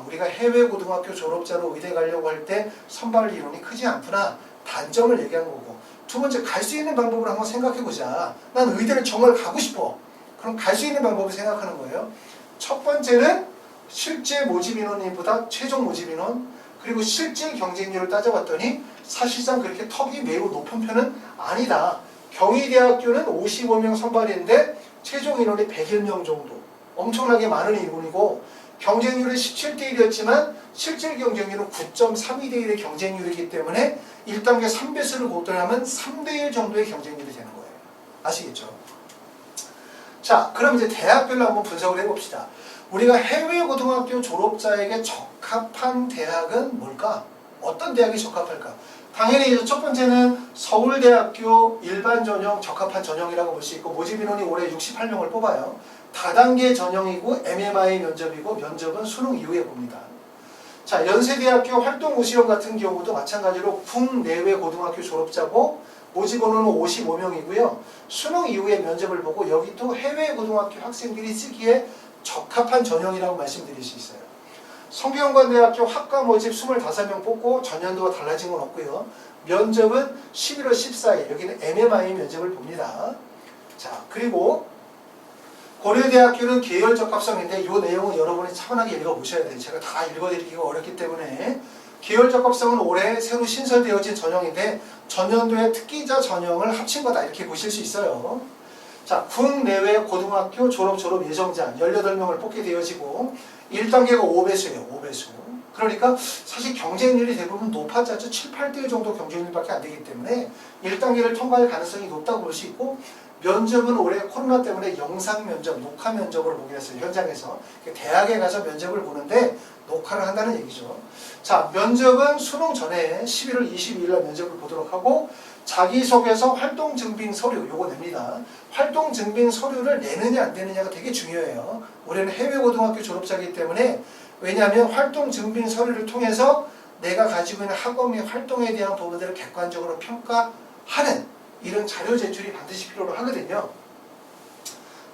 우리가 해외 고등학교 졸업자로 의대 가려고 할 때 선발 인원이 크지 않구나. 단점을 얘기한 거고 두 번째 갈 수 있는 방법을 한번 생각해보자. 난 의대를 정말 가고 싶어. 그럼 갈 수 있는 방법을 생각하는 거예요. 첫 번째는 실제 모집 인원보다 최종 모집 인원 그리고 실제 경쟁률을 따져봤더니 사실상 그렇게 턱이 매우 높은 편은 아니다. 경희대학교는 55명 선발인데 최종 인원이 101명 정도. 엄청나게 많은 인원이고 경쟁률은 17대 1이었지만 실질 경쟁률은 9.32대 1의 경쟁률이기 때문에 1단계 3배수를 고도하면 3대 1 정도의 경쟁률이 되는 거예요. 아시겠죠? 자, 그럼 이제 대학별로 한번 분석을 해봅시다. 우리가 해외 고등학교 졸업자에게 적합한 대학은 뭘까? 어떤 대학이 적합할까? 당연히 첫 번째는 서울대학교 일반 전형 적합한 전형이라고 볼 수 있고 모집 인원이 올해 68명을 뽑아요. 다단계 전형이고 MMI 면접이고 면접은 수능 이후에 봅니다. 자, 연세대학교 활동고시형 같은 경우도 마찬가지로 국내외 고등학교 졸업자고 모집 인원은 55명이고요. 수능 이후에 면접을 보고 여기 또 해외 고등학교 학생들이 쓰기에 적합한 전형이라고 말씀드릴 수 있어요. 성균관대학교 학과 모집 25명 뽑고 전년도와 달라진 건 없고요. 면접은 11월 14일 여기는 MMI 면접을 봅니다. 자, 그리고 고려대학교는 계열 적합성인데 이 내용은 여러분이 차분하게 읽어보셔야 돼요. 제가 다 읽어드리기가 어렵기 때문에 계열 적합성은 올해 새로 신설되어진 전형인데 전년도의 특기자 전형을 합친 거다 이렇게 보실 수 있어요. 자, 국내외 고등학교 졸업 예정자 18명을 뽑게 되어지고 1단계가 5배수예요. 5배수. 그러니까 사실 경쟁률이 대부분 높아졌죠. 7, 8대1 정도 경쟁률밖에 안 되기 때문에 1단계를 통과할 가능성이 높다고 볼 수 있고 면접은 올해 코로나 때문에 영상 면접, 녹화 면접으로 보게 했어요. 현장에서. 대학에 가서 면접을 보는데 녹화를 한다는 얘기죠. 자, 면접은 수능 전에 11월 22일 날 면접을 보도록 하고 자기소개서 활동증빙 서류 요거 냅니다. 활동증빙 서류를 내느냐 안 내느냐가 되게 중요해요. 올해는 해외고등학교 졸업자이기 때문에 왜냐하면 활동증빙 서류를 통해서 내가 가지고 있는 학업 및 활동에 대한 부분들을 객관적으로 평가하는 이런 자료 제출이 반드시 필요로 하거든요.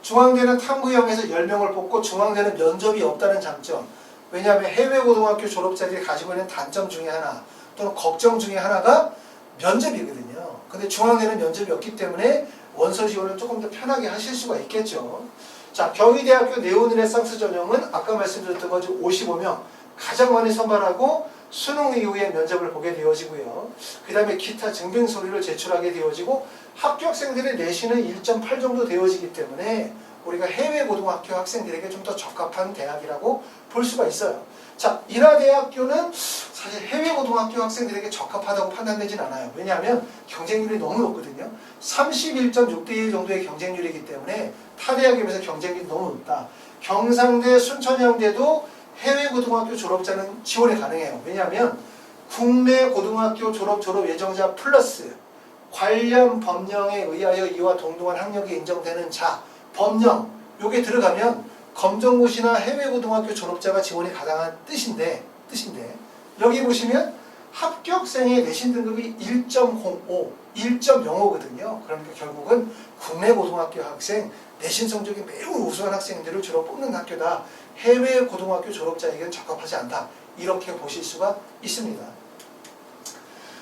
중앙대는 탐구형에서 10명을 뽑고 중앙대는 면접이 없다는 장점. 왜냐하면 해외고등학교 졸업자들이 가지고 있는 단점 중에 하나 또는 걱정 중에 하나가 면접이거든요. 근데 중앙대는 면접이 없기 때문에 원서 지원을 조금 더 편하게 하실 수가 있겠죠. 자, 경희대학교 네오르네상스 전형은 아까 말씀드렸던 거죠. 55명 가장 많이 선발하고 수능 이후에 면접을 보게 되어지고요. 그 다음에 기타 증빙 서류를 제출하게 되어지고 합격생들의 내신은 1.8 정도 되어지기 때문에 우리가 해외 고등학교 학생들에게 좀 더 적합한 대학이라고 볼 수가 있어요. 자, 인하대학교는 사실 해외 고등학교 학생들에게 적합하다고 판단되진 않아요. 왜냐하면 경쟁률이 너무 높거든요. 31.6대 1 정도의 경쟁률이기 때문에 타 대학에 비해서 경쟁률이 너무 높다. 경상대, 순천향대도 해외 고등학교 졸업자는 지원이 가능해요. 왜냐하면 국내 고등학교 졸업 예정자 플러스 관련 법령에 의하여 이와 동등한 학력이 인정되는 자, 법령 요게 들어가면 검정고시나 해외 고등학교 졸업자가 지원이 가능한 뜻인데 여기 보시면 합격생의 내신 등급이 1.05, 1.05거든요. 그러니까 결국은 국내 고등학교 학생 내신 성적이 매우 우수한 학생들을 주로 뽑는 학교다. 해외 고등학교 졸업자에게는 적합하지 않다. 이렇게 보실 수가 있습니다.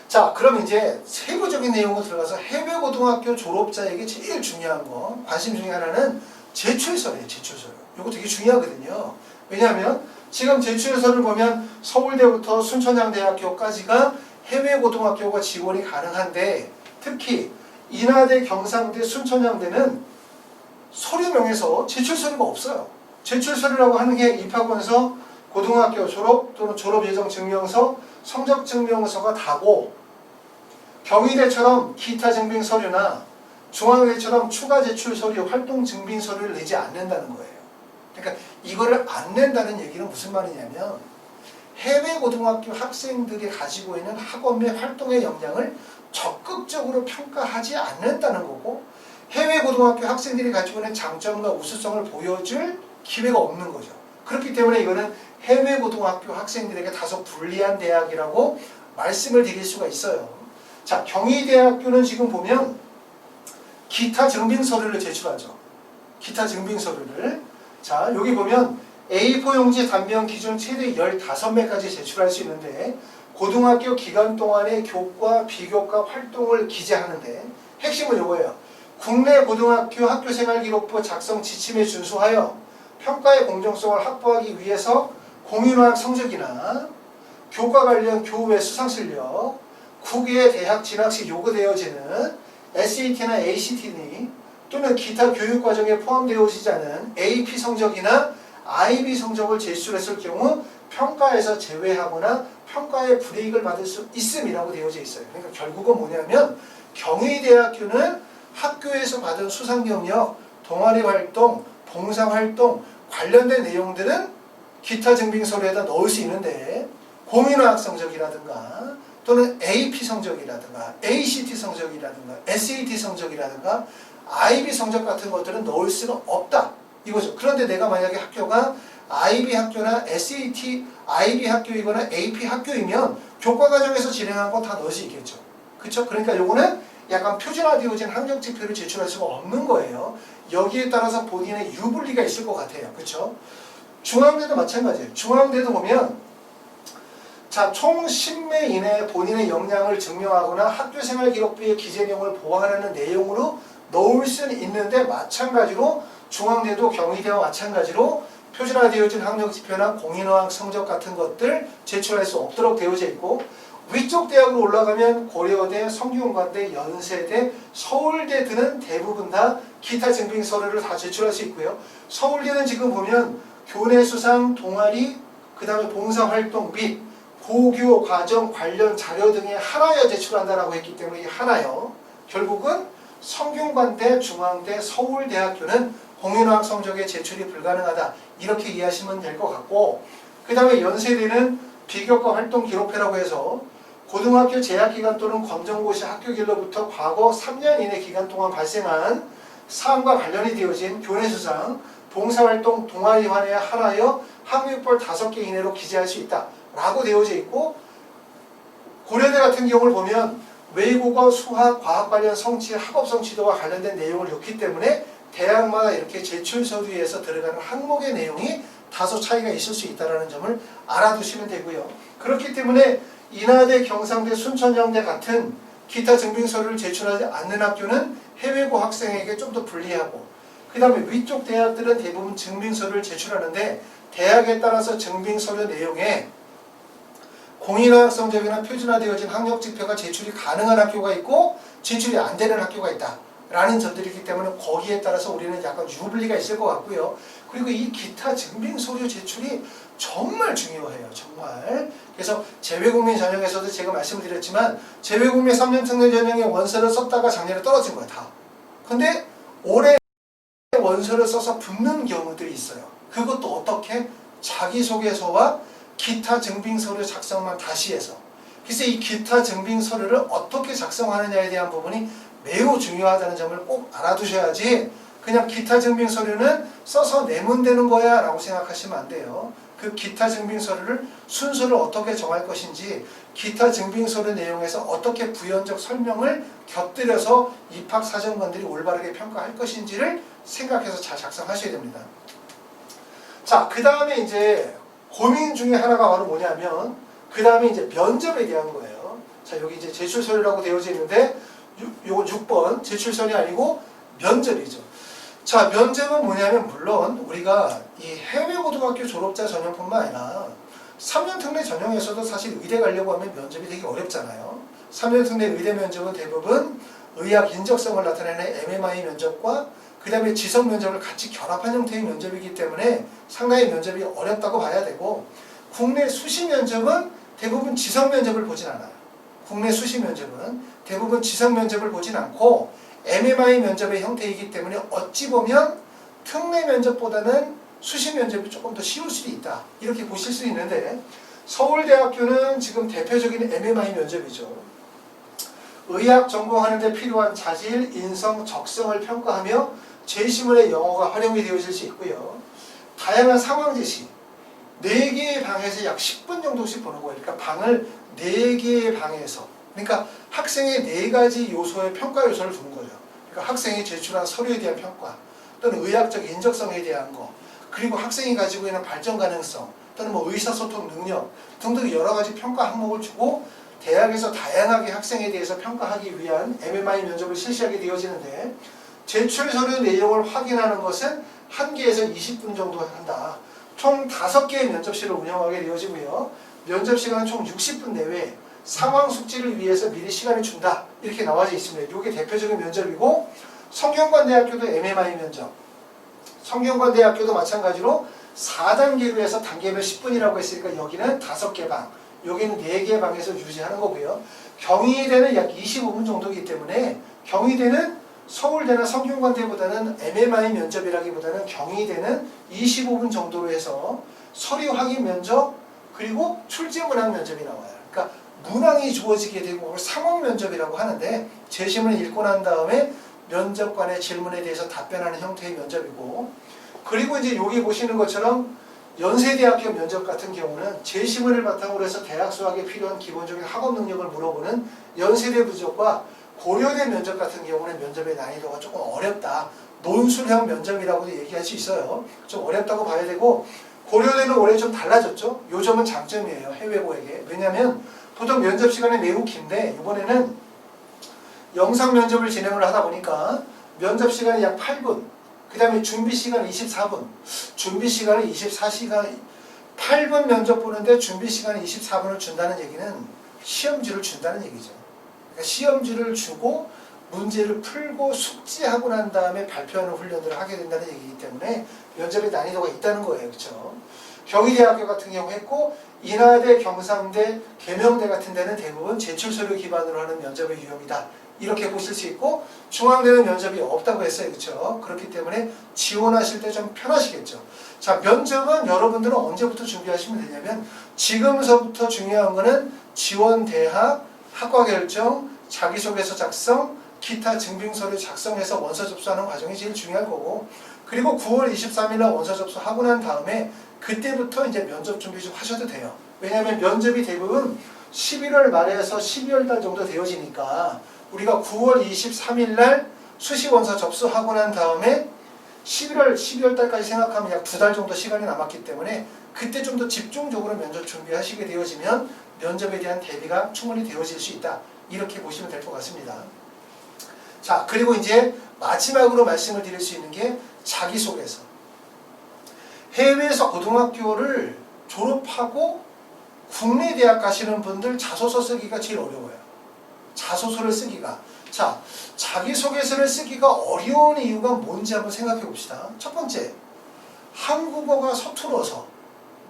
자, 그럼 이제 세부적인 내용으로 들어가서 해외 고등학교 졸업자에게 제일 중요한 거, 관심 중에 하나는 제출서래요. 제출서요. 이거 되게 중요하거든요. 왜냐하면 지금 제출서를 보면 서울대부터 순천향대학교까지가 해외 고등학교가 지원이 가능한데 특히 인하대, 경상대, 순천향대는 서류명에서 제출서류가 없어요. 제출서류라고 하는 게 입학원서, 고등학교 졸업 또는 졸업예정 증명서, 성적 증명서가 다고 경희대처럼 기타 증빙 서류나 중앙대처럼 추가 제출 서류, 활동 증빙 서류를 내지 않는다는 거예요. 그러니까 이거를 안 낸다는 얘기는 무슨 말이냐면 해외 고등학교 학생들이 가지고 있는 학업 및 활동의 역량을 적극적으로 평가하지 않는다는 거고 해외 고등학교 학생들이 가지고 있는 장점과 우수성을 보여줄 기회가 없는 거죠. 그렇기 때문에 이거는 해외 고등학교 학생들에게 다소 불리한 대학이라고 말씀을 드릴 수가 있어요. 자, 경희대학교는 지금 보면 기타 증빙 서류를 제출하죠. 기타 증빙 서류를. 자, 여기 보면 A4 용지 단명 기준 최대 15매까지 제출할 수 있는데 고등학교 기간 동안의 교과, 비교과 활동을 기재하는데 핵심은 이거예요. 국내 고등학교 학교생활기록부 작성 지침에 준수하여 평가의 공정성을 확보하기 위해서 공인화학 성적이나 교과 관련 교외 수상실력, 국외 대학 진학 시 요구되어지는 SAT나 ACT 등 또는 기타 교육과정에 포함되어지지 않은 AP 성적이나 IB 성적을 제출했을 경우 평가에서 제외하거나 평가에 불이익을 받을 수 있음이라고 되어져 있어요. 그러니까 결국은 뭐냐면 경희대학교는 학교에서 받은 수상 경력, 동아리 활동, 봉사 활동 관련된 내용들은 기타 증빙 서류에다 넣을 수 있는데 공인화학 성적이라든가 또는 AP 성적이라든가 ACT 성적이라든가 SAT 성적이라든가 IB 성적 같은 것들은 넣을 수는 없다 이거죠. 그런데 내가 만약에 학교가 IB 학교나 SAT, IB 학교이거나 AP 학교이면 교과과정에서 진행한 건 다 넣을 수 있겠죠. 그렇죠? 그러니까 요거는 약간 표준화되어진 학력지표를 제출할 수가 없는 거예요. 여기에 따라서 본인의 유불리가 있을 것 같아요. 그렇죠? 중앙대도 마찬가지예요. 중앙대도 보면 자, 총 10매 이내에 본인의 역량을 증명하거나 학교생활 기록부의 기재 내용을 보완하는 내용으로 넣을 수는 있는데 마찬가지로 중앙대도 경희대와 마찬가지로 표준화되어진 학력지표나 공인화학 성적 같은 것들 제출할 수 없도록 되어져 있고 위쪽 대학으로 올라가면 고려대, 성균관대, 연세대, 서울대 등은 대부분 다 기타 증빙 서류를 다 제출할 수 있고요. 서울대는 지금 보면 교내 수상, 동아리, 그 다음에 봉사활동 및 고교 과정 관련 자료 등에 하나여 제출한다라고 했기 때문에 이 하나여 결국은 성균관대, 중앙대, 서울대학교는 공인화학 성적의 제출이 불가능하다 이렇게 이해하시면 될 것 같고 그 다음에 연세대는 비교과 활동 기록표라고 해서 고등학교 재학기간 또는 검정고시 학교길로부터 과거 3년 이내 기간 동안 발생한 사항과 관련이 되어진 교내수상, 봉사활동, 동아리환에 하나여 학력별 5개 이내로 기재할 수 있다 라고 되어져 있고 고려대 같은 경우를 보면 외국어, 수학, 과학 관련 성취, 학업 성취도와 관련된 내용을 넣기 때문에 대학마다 이렇게 제출 서류에서 들어가는 항목의 내용이 다소 차이가 있을 수 있다는 점을 알아두시면 되고요. 그렇기 때문에 인하대, 경상대, 순천향대 같은 기타 증빙 서류를 제출하지 않는 학교는 해외고 학생에게 좀 더 불리하고 그 다음에 위쪽 대학들은 대부분 증빙 서류를 제출하는데 대학에 따라서 증빙 서류 내용에 공인화학 성적이나 표준화되어진 학력지표가 제출이 가능한 학교가 있고 제출이 안 되는 학교가 있다 라는 점들이기 때문에 거기에 따라서 우리는 약간 유불리가 있을 것 같고요. 그리고 이 기타 증빙 서류 제출이 정말 중요해요. 정말. 그래서 재외국민 전형에서도 제가 말씀을 드렸지만 재외국민 3년 특례 전형의 원서를 썼다가 작년에 떨어진 거야 다. 근데 올해 원서를 써서 붙는 경우들이 있어요. 그것도 어떻게? 자기소개서와 기타 증빙 서류 작성만 다시 해서. 그래서 이 기타 증빙 서류를 어떻게 작성하느냐에 대한 부분이 매우 중요하다는 점을 꼭 알아두셔야지 그냥 기타 증빙 서류는 써서 내면 되는 거야 라고 생각하시면 안 돼요. 그 기타 증빙 서류를 순서를 어떻게 정할 것인지 기타 증빙 서류 내용에서 어떻게 부연적 설명을 곁들여서 입학사정관들이 올바르게 평가할 것인지를 생각해서 잘 작성하셔야 됩니다. 자, 그 다음에 이제 고민 중에 하나가 바로 뭐냐면 그 다음에 이제 면접에 대한 거예요. 자, 여기 이제 제출 서류라고 되어져 있는데 요건 6번 제출 서류 아니고 면접이죠. 자, 면접은 뭐냐면 물론 우리가 이 해외고등학교 졸업자 전형뿐만 아니라 3년 특례 전형에서도 사실 의대 가려고 하면 면접이 되게 어렵잖아요. 3년 특례 의대 면접은 대부분 의학 인적성을 나타내는 MMI 면접과 그 다음에 지성 면접을 같이 결합한 형태의 면접이기 때문에 상당히 면접이 어렵다고 봐야 되고 국내 수시 면접은 대부분 지성 면접을 보진 않아요. 국내 수시 면접은 대부분 지성 면접을 보진 않고 MMI 면접의 형태이기 때문에 어찌 보면 특례 면접보다는 수시 면접이 조금 더 쉬울 수도 있다. 이렇게 보실 수 있는데 서울대학교는 지금 대표적인 MMI 면접이죠. 의학 전공하는 데 필요한 자질, 인성, 적성을 평가하며 제시문의 영어가 활용이 되어질 수 있고요. 다양한 상황 제시, 4개의 방에서 약 10분 정도씩 보는 거예요. 그러니까 방을 4개의 방에서 그러니까 학생의 4가지 요소의 평가 요소를 두는 거죠. 그러니까 학생이 제출한 서류에 대한 평가 또는 의학적 인적성에 대한 거 그리고 학생이 가지고 있는 발전 가능성 또는 뭐 의사소통 능력 등등 여러 가지 평가 항목을 주고 대학에서 다양하게 학생에 대해서 평가하기 위한 MMI 면접을 실시하게 되어지는데 제출 서류 내용을 확인하는 것은 1개에서 20분 정도 한다. 총 5개의 면접실을 운영하게 되어지고요. 면접 시간은 총 60분 내외 상황 숙지를 위해서 미리 시간을 준다. 이렇게 나와져 있습니다. 이게 대표적인 면접이고 성균관대학교도 MMI 면접. 성균관대학교도 마찬가지로 4단계로 해서 단계별 10분이라고 했으니까 여기는 5개 방, 여기는 4개 방에서 유지하는 거고요. 경희대는 약 25분 정도이기 때문에 경희대는 서울대나 성균관대보다는 MMI 면접이라기보다는 경희대는 25분 정도로 해서 서류 확인 면접 그리고 출제 문항 면접이 나와요. 그러니까 문항이 주어지게 되고 상황 면접이라고 하는데 제시문을 읽고 난 다음에 면접관의 질문에 대해서 답변하는 형태의 면접이고, 그리고 이제 여기 보시는 것처럼 연세대학교 면접 같은 경우는 제시문을 바탕으로 해서 대학 수학에 필요한 기본적인 학업 능력을 물어보는 연세대 부적과 고려대 면접 같은 경우는 면접의 난이도가 조금 어렵다. 논술형 면접이라고도 얘기할 수 있어요. 좀 어렵다고 봐야 되고, 고려대는 올해 좀 달라졌죠. 요 점은 장점이에요. 해외고에게. 왜냐하면 보통 면접 시간이 매우 긴데 이번에는 영상 면접을 진행을 하다 보니까 면접 시간이 약 8분, 그 다음에 준비 시간 24분, 준비 시간은 24시간, 8분 면접 보는데 준비 시간 24분을 준다는 얘기는 시험지를 준다는 얘기죠. 그러니까 시험지를 주고 문제를 풀고 숙지하고 난 다음에 발표하는 훈련들을 하게 된다는 얘기이기 때문에 면접의 난이도가 있다는 거예요. 그렇죠? 경희대학교 같은 경우 했고, 인하대, 경상대, 계명대 같은 데는 대부분 제출서류 기반으로 하는 면접의 유형이다. 이렇게 보실 수 있고, 중앙대는 면접이 없다고 했어요. 그렇죠? 그렇기 때문에 지원하실 때 좀 편하시겠죠. 자, 면접은 여러분들은 언제부터 준비하시면 되냐면 지금서부터 중요한 거는 지원 대학, 학과 결정, 자기소개서 작성, 기타 증빙서류 작성해서 원서 접수하는 과정이 제일 중요할 거고, 그리고 9월 23일 날 원서 접수하고 난 다음에 그때부터 이제 면접 준비 좀 하셔도 돼요. 왜냐하면 면접이 대부분 11월 말에서 12월 달 정도 되어지니까 우리가 9월 23일 날 수시 원서 접수하고 난 다음에 12월 달까지 생각하면 약 2달 정도 시간이 남았기 때문에 그때 좀 더 집중적으로 면접 준비하시게 되어지면 면접에 대한 대비가 충분히 되어질 수 있다. 이렇게 보시면 될 것 같습니다. 자, 그리고 이제 마지막으로 말씀을 드릴 수 있는 게 자기소개서. 해외에서 고등학교를 졸업하고 국내 대학 가시는 분들 자소서 쓰기가 제일 어려워요. 자소서를 쓰기가. 자, 자기소개서를 쓰기가 어려운 이유가 뭔지 한번 생각해 봅시다. 첫 번째, 한국어가 서툴어서.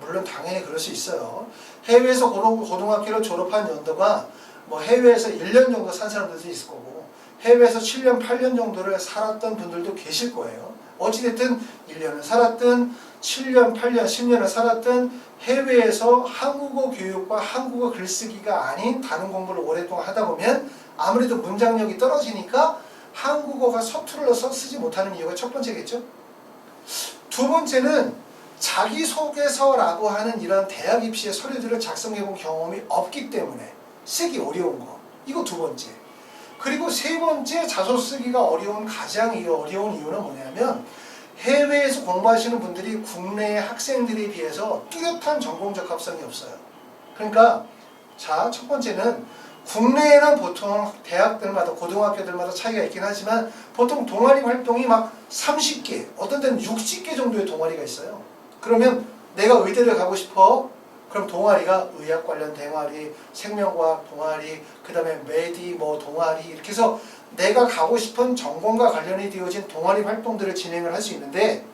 물론 당연히 그럴 수 있어요. 해외에서 고등학교를 졸업한 연도가 뭐 해외에서 1년 정도 산 사람들도 있을 거고, 해외에서 7년, 8년 정도를 살았던 분들도 계실 거예요. 어찌됐든 1년을 살았든 7년, 8년, 10년을 살았든 해외에서 한국어 교육과 한국어 글쓰기가 아닌 다른 공부를 오랫동안 하다 보면 아무래도 문장력이 떨어지니까 한국어가 서툴러서 쓰지 못하는 이유가 첫 번째겠죠. 두 번째는 자기소개서라고 하는 이런 대학 입시의 서류들을 작성해 본 경험이 없기 때문에 쓰기 어려운 거. 이거 두 번째. 그리고 세 번째, 자소서 쓰기가 가장 어려운 이유는 뭐냐면 해외에서 공부하시는 분들이 국내 학생들에 비해서 뚜렷한 전공적 합성이 없어요. 그러니까 자, 첫 번째는 국내에는 보통 대학들마다 고등학교들마다 차이가 있긴 하지만 보통 동아리 활동이 막 30개, 어떤 데는 60개 정도의 동아리가 있어요. 그러면 내가 의대를 가고 싶어. 그럼 동아리가 의학 관련 동아리, 생명과학 동아리, 그 다음에 메디 뭐 동아리, 이렇게 해서 내가 가고 싶은 전공과 관련이 되어진 동아리 활동들을 진행을 할 수 있는데,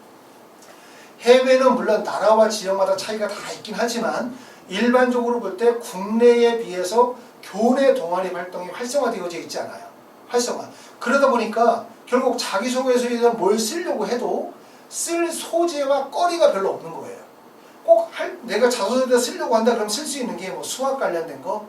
해외는 물론 나라와 지역마다 차이가 다 있긴 하지만 일반적으로 볼 때 국내에 비해서 교내 동아리 활동이 활성화되어져 있지 않아요. 활성화. 그러다 보니까 결국 자기소개서에서 뭘 쓰려고 해도 쓸 소재와 거리가 별로 없는 거예요. 내가 자소서에다 쓰려고 한다 그러면 쓸 수 있는 게 뭐 수학 관련된 거,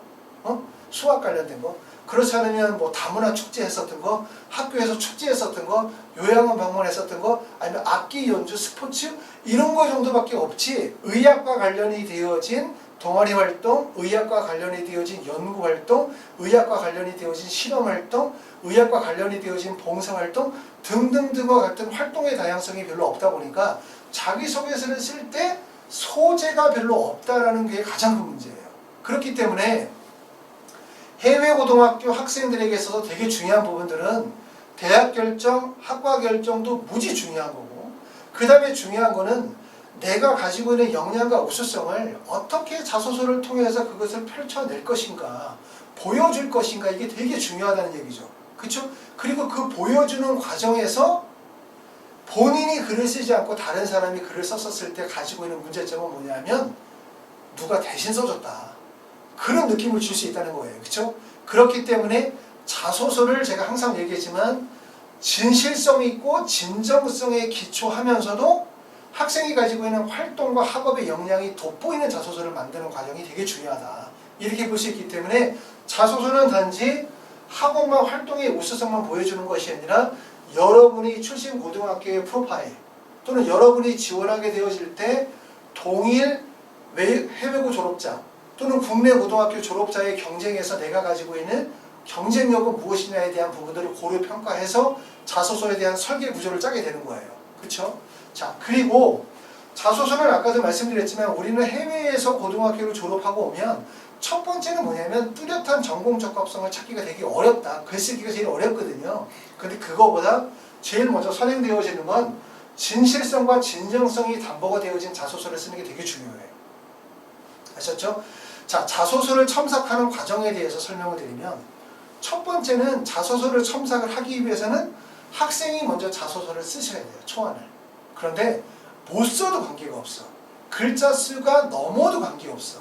수학 관련된 거. 그렇지 않으면 뭐 다문화 축제 했었던 거, 학교에서 축제 했었던 거, 요양원 방문했었던 거, 아니면 악기 연주, 스포츠 이런 거 정도밖에 없지, 의학과 관련이 되어진 동아리 활동, 의학과 관련이 되어진 연구 활동, 의학과 관련이 되어진 실험 활동, 의학과 관련이 되어진 봉사 활동 등등등과 같은 활동의 다양성이 별로 없다 보니까 자기소개서를 쓸 때 소재가 별로 없다라는 게 가장 큰 문제예요. 그렇기 때문에 해외 고등학교 학생들에게 있어서 되게 중요한 부분들은 대학 결정, 학과 결정도 무지 중요한 거고, 그 다음에 중요한 거는 내가 가지고 있는 역량과 우수성을 어떻게 자소서를 통해서 그것을 펼쳐낼 것인가, 보여줄 것인가, 이게 되게 중요하다는 얘기죠. 그쵸? 그리고 그 보여주는 과정에서 본인이 글을 쓰지 않고 다른 사람이 글을 썼을 때 가지고 있는 문제점은 뭐냐면 누가 대신 써줬다. 그런 느낌을 줄 수 있다는 거예요. 그쵸? 그렇기 때문에 자소서를 제가 항상 얘기했지만 진실성이 있고 진정성에 기초하면서도 학생이 가지고 있는 활동과 학업의 역량이 돋보이는 자소서를 만드는 과정이 되게 중요하다. 이렇게 볼 수 있기 때문에 자소서는 단지 학업만 활동의 우수성만 보여주는 것이 아니라 여러분이 출신 고등학교의 프로파일 또는 여러분이 지원하게 되어질 때 동일 해외고 졸업자 또는 국내 고등학교 졸업자의 경쟁에서 내가 가지고 있는 경쟁력은 무엇이냐에 대한 부분들을 고려 평가해서 자소서에 대한 설계 구조를 짜게 되는 거예요. 그렇죠? 자, 그리고 자소서는 아까도 말씀드렸지만 우리는 해외에서 고등학교를 졸업하고 오면 첫 번째는 뭐냐면 뚜렷한 전공 적합성을 찾기가 되게 어렵다. 글쓰기가 제일 어렵거든요. 근데 그거보다 제일 먼저 선행되어지는 건 진실성과 진정성이 담보가 되어진 자소서를 쓰는 게 되게 중요해요. 아셨죠? 자, 자소서를 첨삭하는 과정에 대해서 설명을 드리면 첫 번째는 자소서를 첨삭을 하기 위해서는 학생이 먼저 자소서를 쓰셔야 돼요. 초안을. 그런데 못 써도 관계가 없어. 글자 수가 넘어도 관계없어.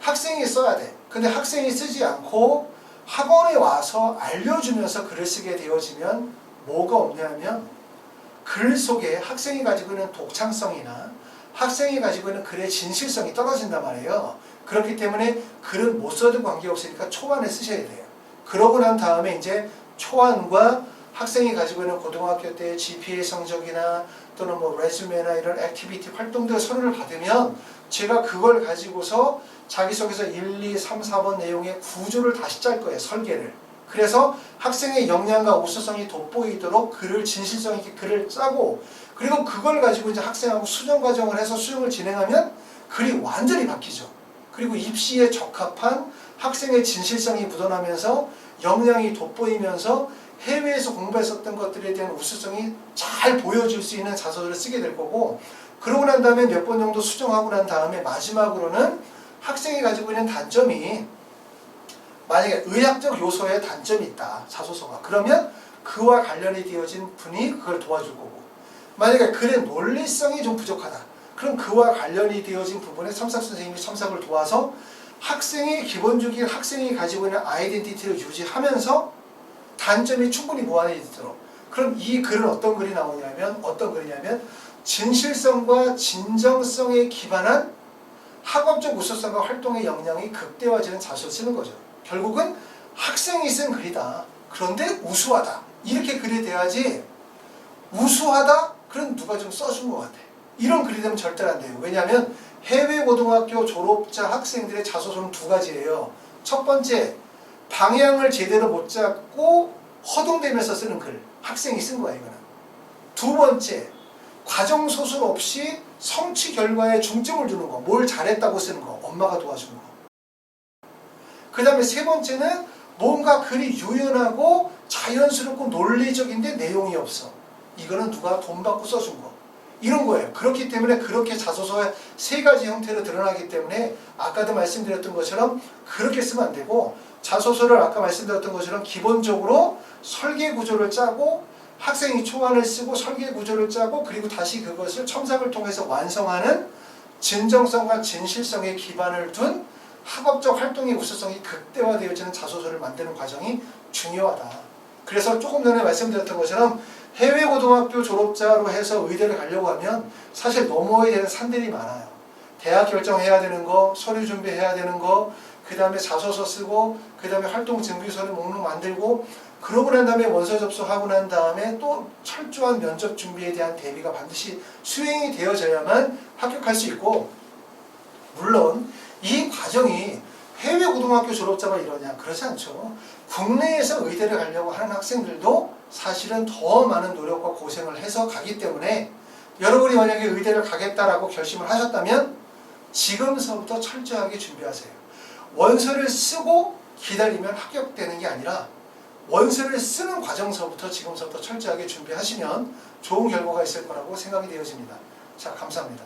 학생이 써야 돼. 근데 학생이 쓰지 않고 학원에 와서 알려주면서 글을 쓰게 되어지면 뭐가 없냐면 글 속에 학생이 가지고 있는 독창성이나 학생이 가지고 있는 글의 진실성이 떨어진단 말이에요. 그렇기 때문에 글은 못 써도 관계없으니까 초안을 쓰셔야 돼요. 그러고 난 다음에 이제 초안과 학생이 가지고 있는 고등학교 때 GPA 성적이나 또는 뭐 레주메나 이런 액티비티 활동들 서류를 받으면 제가 그걸 가지고서 자기소개서 1, 2, 3, 4번 내용의 구조를 다시 짤 거예요. 설계를. 그래서 학생의 역량과 우수성이 돋보이도록 글을 진실성 있게 글을 짜고 그리고 그걸 가지고 이제 학생하고 수정 과정을 해서 수정을 진행하면 글이 완전히 바뀌죠. 그리고 입시에 적합한 학생의 진실성이 묻어나면서 역량이 돋보이면서 해외에서 공부했었던 것들에 대한 우수성이 잘 보여줄 수 있는 자소서를 쓰게 될 거고 그러고 난 다음에 몇 번 정도 수정하고 난 다음에 마지막으로는 학생이 가지고 있는 단점이 만약에 의학적 요소에 단점이 있다. 자소서가. 그러면 그와 관련이 되어진 분이 그걸 도와줄 거고 만약에 글의 논리성이 좀 부족하다. 그럼 그와 관련이 되어진 부분에 첨삭 선생님이 첨삭을 도와서 학생이 기본적인 학생이 가지고 있는 아이덴티티를 유지하면서 단점이 충분히 보완되도록 그럼 이 글은 어떤 글이 나오냐면 어떤 글이냐면 진실성과 진정성에 기반한 학업적 우수성과 활동의 역량이 극대화되는 자소를 쓰는 거죠. 결국은 학생이 쓴 글이다. 그런데 우수하다. 이렇게 글이 돼야지 우수하다? 그럼 누가 좀 써준 것 같아. 이런 글이 되면 절대로 안 돼요. 왜냐하면 해외 고등학교 졸업자 학생들의 자소서는 두 가지예요. 첫 번째, 방향을 제대로 못 잡고 허둥대면서 쓰는 글. 학생이 쓴 거야, 이거는. 두 번째, 과정 소술 없이 성취 결과에 중점을 두는 거. 뭘 잘했다고 쓰는 거. 엄마가 도와준 거. 그 다음에 세 번째는 뭔가 글이 유연하고 자연스럽고 논리적인데 내용이 없어. 이거는 누가 돈 받고 써준 거. 이런 거예요. 그렇기 때문에 그렇게 자소서의 세 가지 형태로 드러나기 때문에 아까도 말씀드렸던 것처럼 그렇게 쓰면 안 되고 자소서를 아까 말씀드렸던 것처럼 기본적으로 설계 구조를 짜고 학생이 초안을 쓰고 설계 구조를 짜고 그리고 다시 그것을 첨삭을 통해서 완성하는 진정성과 진실성에 기반을 둔 학업적 활동의 우수성이 극대화되어지는 자소서를 만드는 과정이 중요하다. 그래서 조금 전에 말씀드렸던 것처럼 해외 고등학교 졸업자로 해서 의대를 가려고 하면 사실 넘어야 되는 산들이 많아요. 대학 결정해야 되는 거, 서류 준비해야 되는 거, 그 다음에 자소서 쓰고, 그 다음에 활동 준비서류 목록 만들고, 그러고 난 다음에 원서 접수하고 난 다음에 또 철저한 면접 준비에 대한 대비가 반드시 수행이 되어져야만 합격할 수 있고, 물론 이 과정이 해외 고등학교 졸업자가 이러냐? 그렇지 않죠. 국내에서 의대를 가려고 하는 학생들도 사실은 더 많은 노력과 고생을 해서 가기 때문에 여러분이 만약에 의대를 가겠다라고 결심을 하셨다면 지금서부터 철저하게 준비하세요. 원서를 쓰고 기다리면 합격되는 게 아니라 원서를 쓰는 과정서부터 지금서부터 철저하게 준비하시면 좋은 결과가 있을 거라고 생각이 되어집니다. 자, 감사합니다.